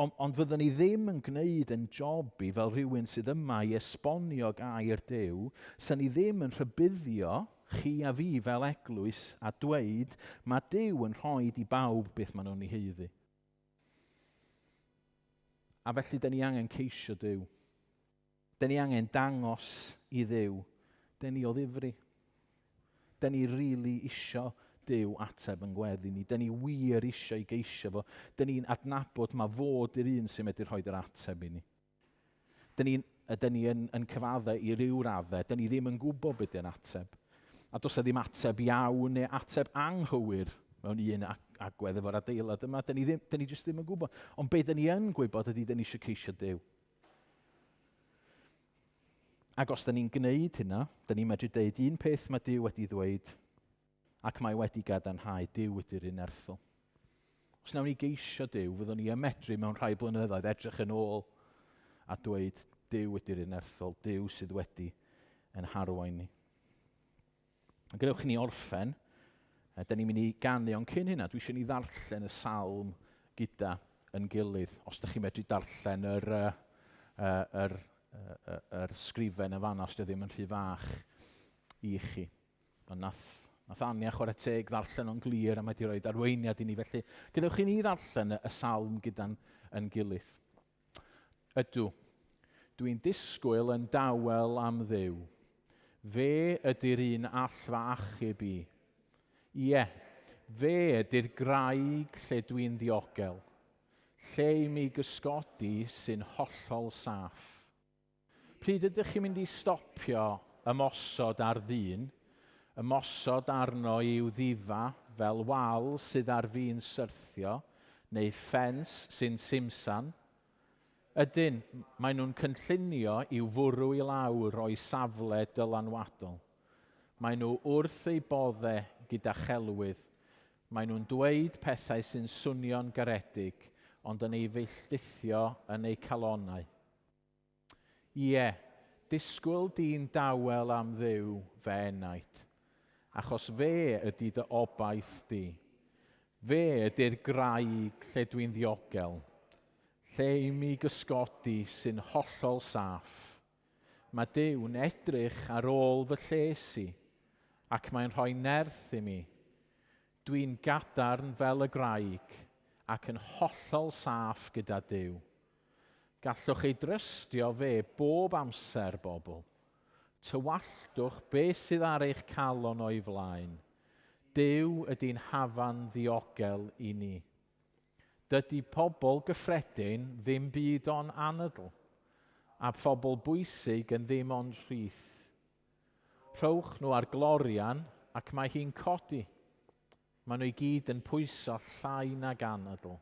S1: Ond fyddwn ni ddim yn gwneud yn job i fel rhywun sydd yma i esbonio gair Duw, sa ni ddim yn rhybuddio chi a fi fel eglwys a dweud mae Duw yn rhoi i bawb beth maen nhw'n ei heiddi. A felly, dyn ni angen ceisio Duw. Dyn ni angen dangos i Dduw. Dyn ni o ddifri. Dyn ni rili isio Duw ateb yn gweddi ni. Dyn ni wir isio i geisio fo. Dyn ni'n adnabod mae fod i'r un sy'n medru rhoi'r ateb i ni. Dyn ni yn cyfaddau i ryw raddau. Dyn ni ddim yn gwybod beth yw'r ateb. A does ddim ateb iawn neu ateb anghywir mewn un agwedd efo'r adeilad yma. Dyn ni jyst ddim yn gwybod. Ond be dyn ni yn gwybod ydy dyn ni eisiau ceisio Duw. Ac os dyn ni'n gwneud hynna, dyn ni'n medru deud un peth mae Duw wedi ddweud ac mae wedi gadarnhau, Duw ydy'r un erthol. Os nawn ni geisio Duw, fyddwn ni yn medru mewn rhai blynyddoedd edrych yn ôl a dweud Duw ydy'r un erthol, Duw sydd wedi yn harwain ni. A gadewch ni orffen, dyn ni'n mynd i ganu, ond cyn hynna, dwi eisiau ni ddarllen y salm gyda yn gilydd. Os ydych chi'n medru darllen yr sgrifen y fanna, os ydych ddim yn rhy fach i chi. Ond nath Ania chwarae teg ddarllen o'n glir a mae wedi rhoi arweiniad i ni. Felly, gadewch chi ni ddarllen y salm gyda'n gilydd. Ydw, dwi'n disgwyl yn dawel am Dduw. Fe ydy'r un all fy achub i. Ie, fe ydy'r graig lle dwi'n ddiogel. Lle i mi gysgodi sy'n hollol saff. Pryd ydych chi'n mynd i stopio ymosod ar ddyn, ymosod arno i'w ddifa fel wal sydd ar fi'n syrthio, neu ffens sy'n simsan? Ydyn, maen nhw'n cynllunio i'w fwrw i lawr o'i safle dylanwadol. Maen nhw wrth eu boddau gyda chelwydd. Maen nhw'n dweud pethau sy'n swnio'n garedig, ond yn ei feilltithio yn ei calonnau. Ie, disgwyl di'n dawel am Dduw fe enaid, achos fe ydy dy obaith di. Fe ydy'r graig lle dwi'n ddiogel, lle i mi gysgodi sy'n hollol saff. Mae Duw'n edrych ar ôl fy lles i, ac mae'n rhoi nerth i mi. Dwi'n gadarn fel y graig, ac yn hollol saff gyda Duw. Gallwch ei drystio fe bob amser, bobl. Tywalltwch beth sydd ar eich calon o'i flaen. Duw ydy'n hafan ddiogel i ni. Dydy pobl gyffredin ddim byd o'n anadl, a phobl bwysig yn ddim ond rhyth. Rhowch nhw ar glorian ac mae hi'n codi. Maen nhw i gyd yn pwyso llai nag anadl.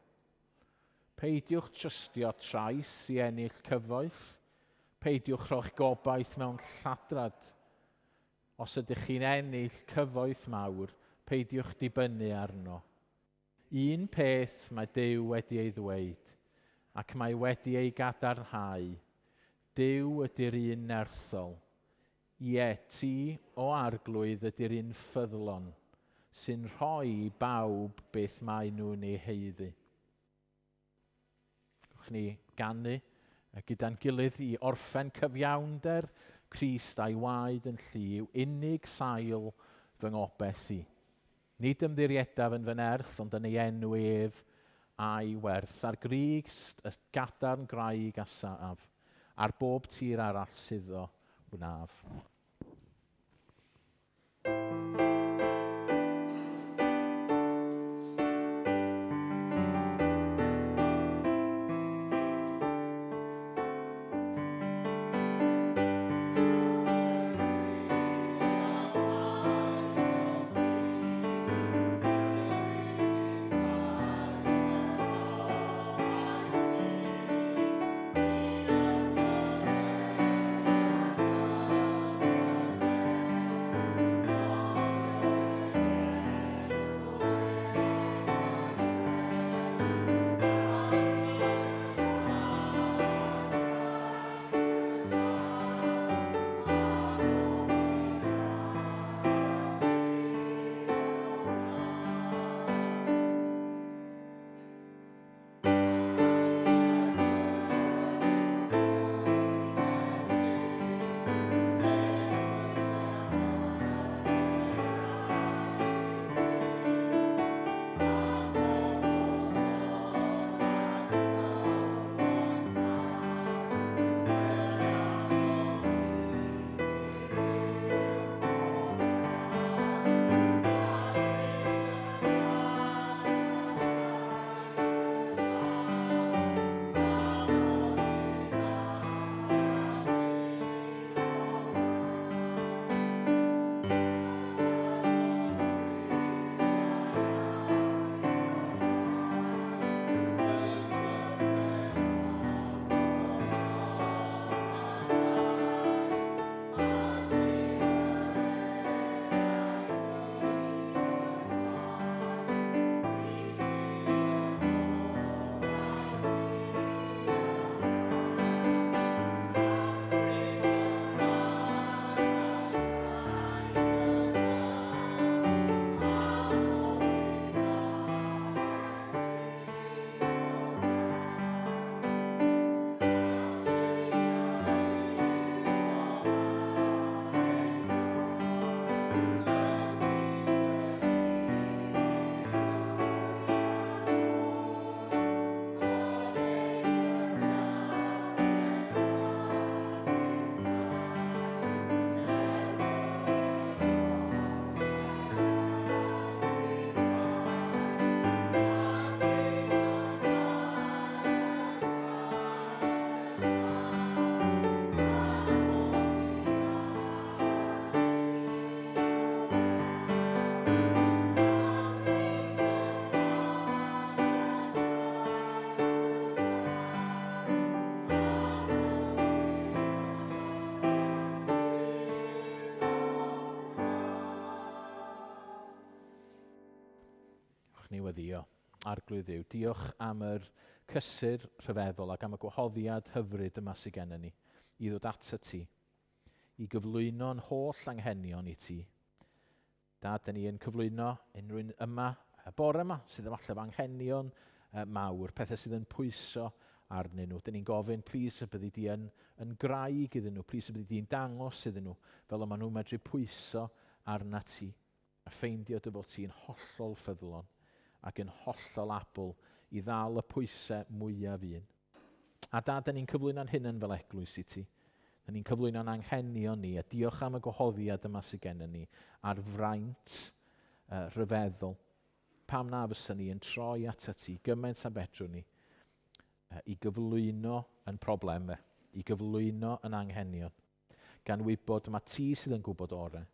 S1: Peidiwch trystio trais i ennill cyfoeth. Peidiwch rhoi'ch gobaith mewn lladrad. Os ydych chi'n ennill cyfoeth mawr, peidiwch dibynnu arno. Un peth mae Duw wedi ei ddweud, ac mae wedi ei gadarnhau. Duw ydy'r un nerthol. Ie, ti o arglwydd ydy'r un ffyddlon, sy'n rhoi i bawb beth mae nhw'n ei heiddi. Gwch ni ganu gyda'n gilydd i orffen cyfiawnder Crist a'i waed yn lliw, unig sail fy ngobeth i. Nid ymddiriedaf yn fy nerth, ond yn ei enw ef a'i werth. Ar Grist y gadarn graig a saf, ar bob tir arall suddo wnaf. Ni weddio. Arglwydd Dduw, diolch am yr cysur rhyfeddol ac am y gwahoddiad hyfryd yma sydd gennym ni i ddod at y ti, i gyflwyno'n holl anghenion i ti. Dad, da ni yn cyflwyno unrhyw yma, y bore yma, sydd efallai efo anghenion mawr, pethau sydd yn pwyso arnyn nhw. Da ni'n gofyn, plis y byddi di yn graig iddyn nhw, plis y byddi di'n dangos iddyn nhw, fel yma nhw'n medru pwyso arna ti, a ffeindio dy fod ti'n hollol ffyddlon ac yn hollol abl i ddal y pwysau mwyaf un. A Dad, da ni'n cyflwyno'n hyn fel eglwys i ti. Da ni'n cyflwyno'n anghenion ni, a diolch am y gwahoddiad yma sydd gennym ni ar fraint rhyfeddol. Pam na fysyn ni yn troi at y ti, gymaint a bedrwn ni, i gyflwyno yn problemau, i gyflwyno yn anghenion, gan wybod mae ti sydd yn gwybod orau.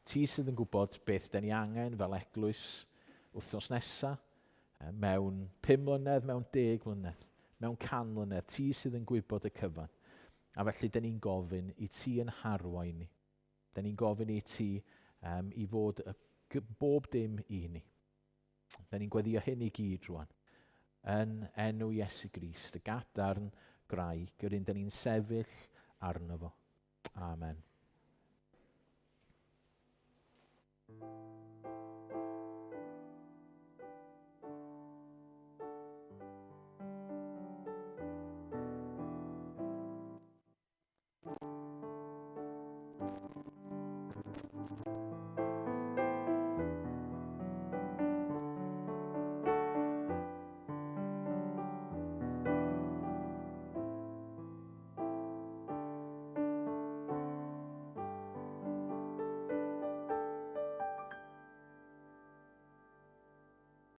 S1: Ti sydd yn gwybod beth da ni angen fel eglwys wythnos nesaf, mewn 5 mlynedd, mewn 10 mlynedd, mewn 100 mlynedd. Ti sydd yn gwybod y cyfan. A felly, da ni'n gofyn i ti yn harwain ni. Da ni'n gofyn i ti i fod bob dim i ni. Da ni'n gweddio hyn i gyd rwan. Yn enw Iesu Grist, y gadarn graig, yr un da ni'n sefyll arno fo. Amen.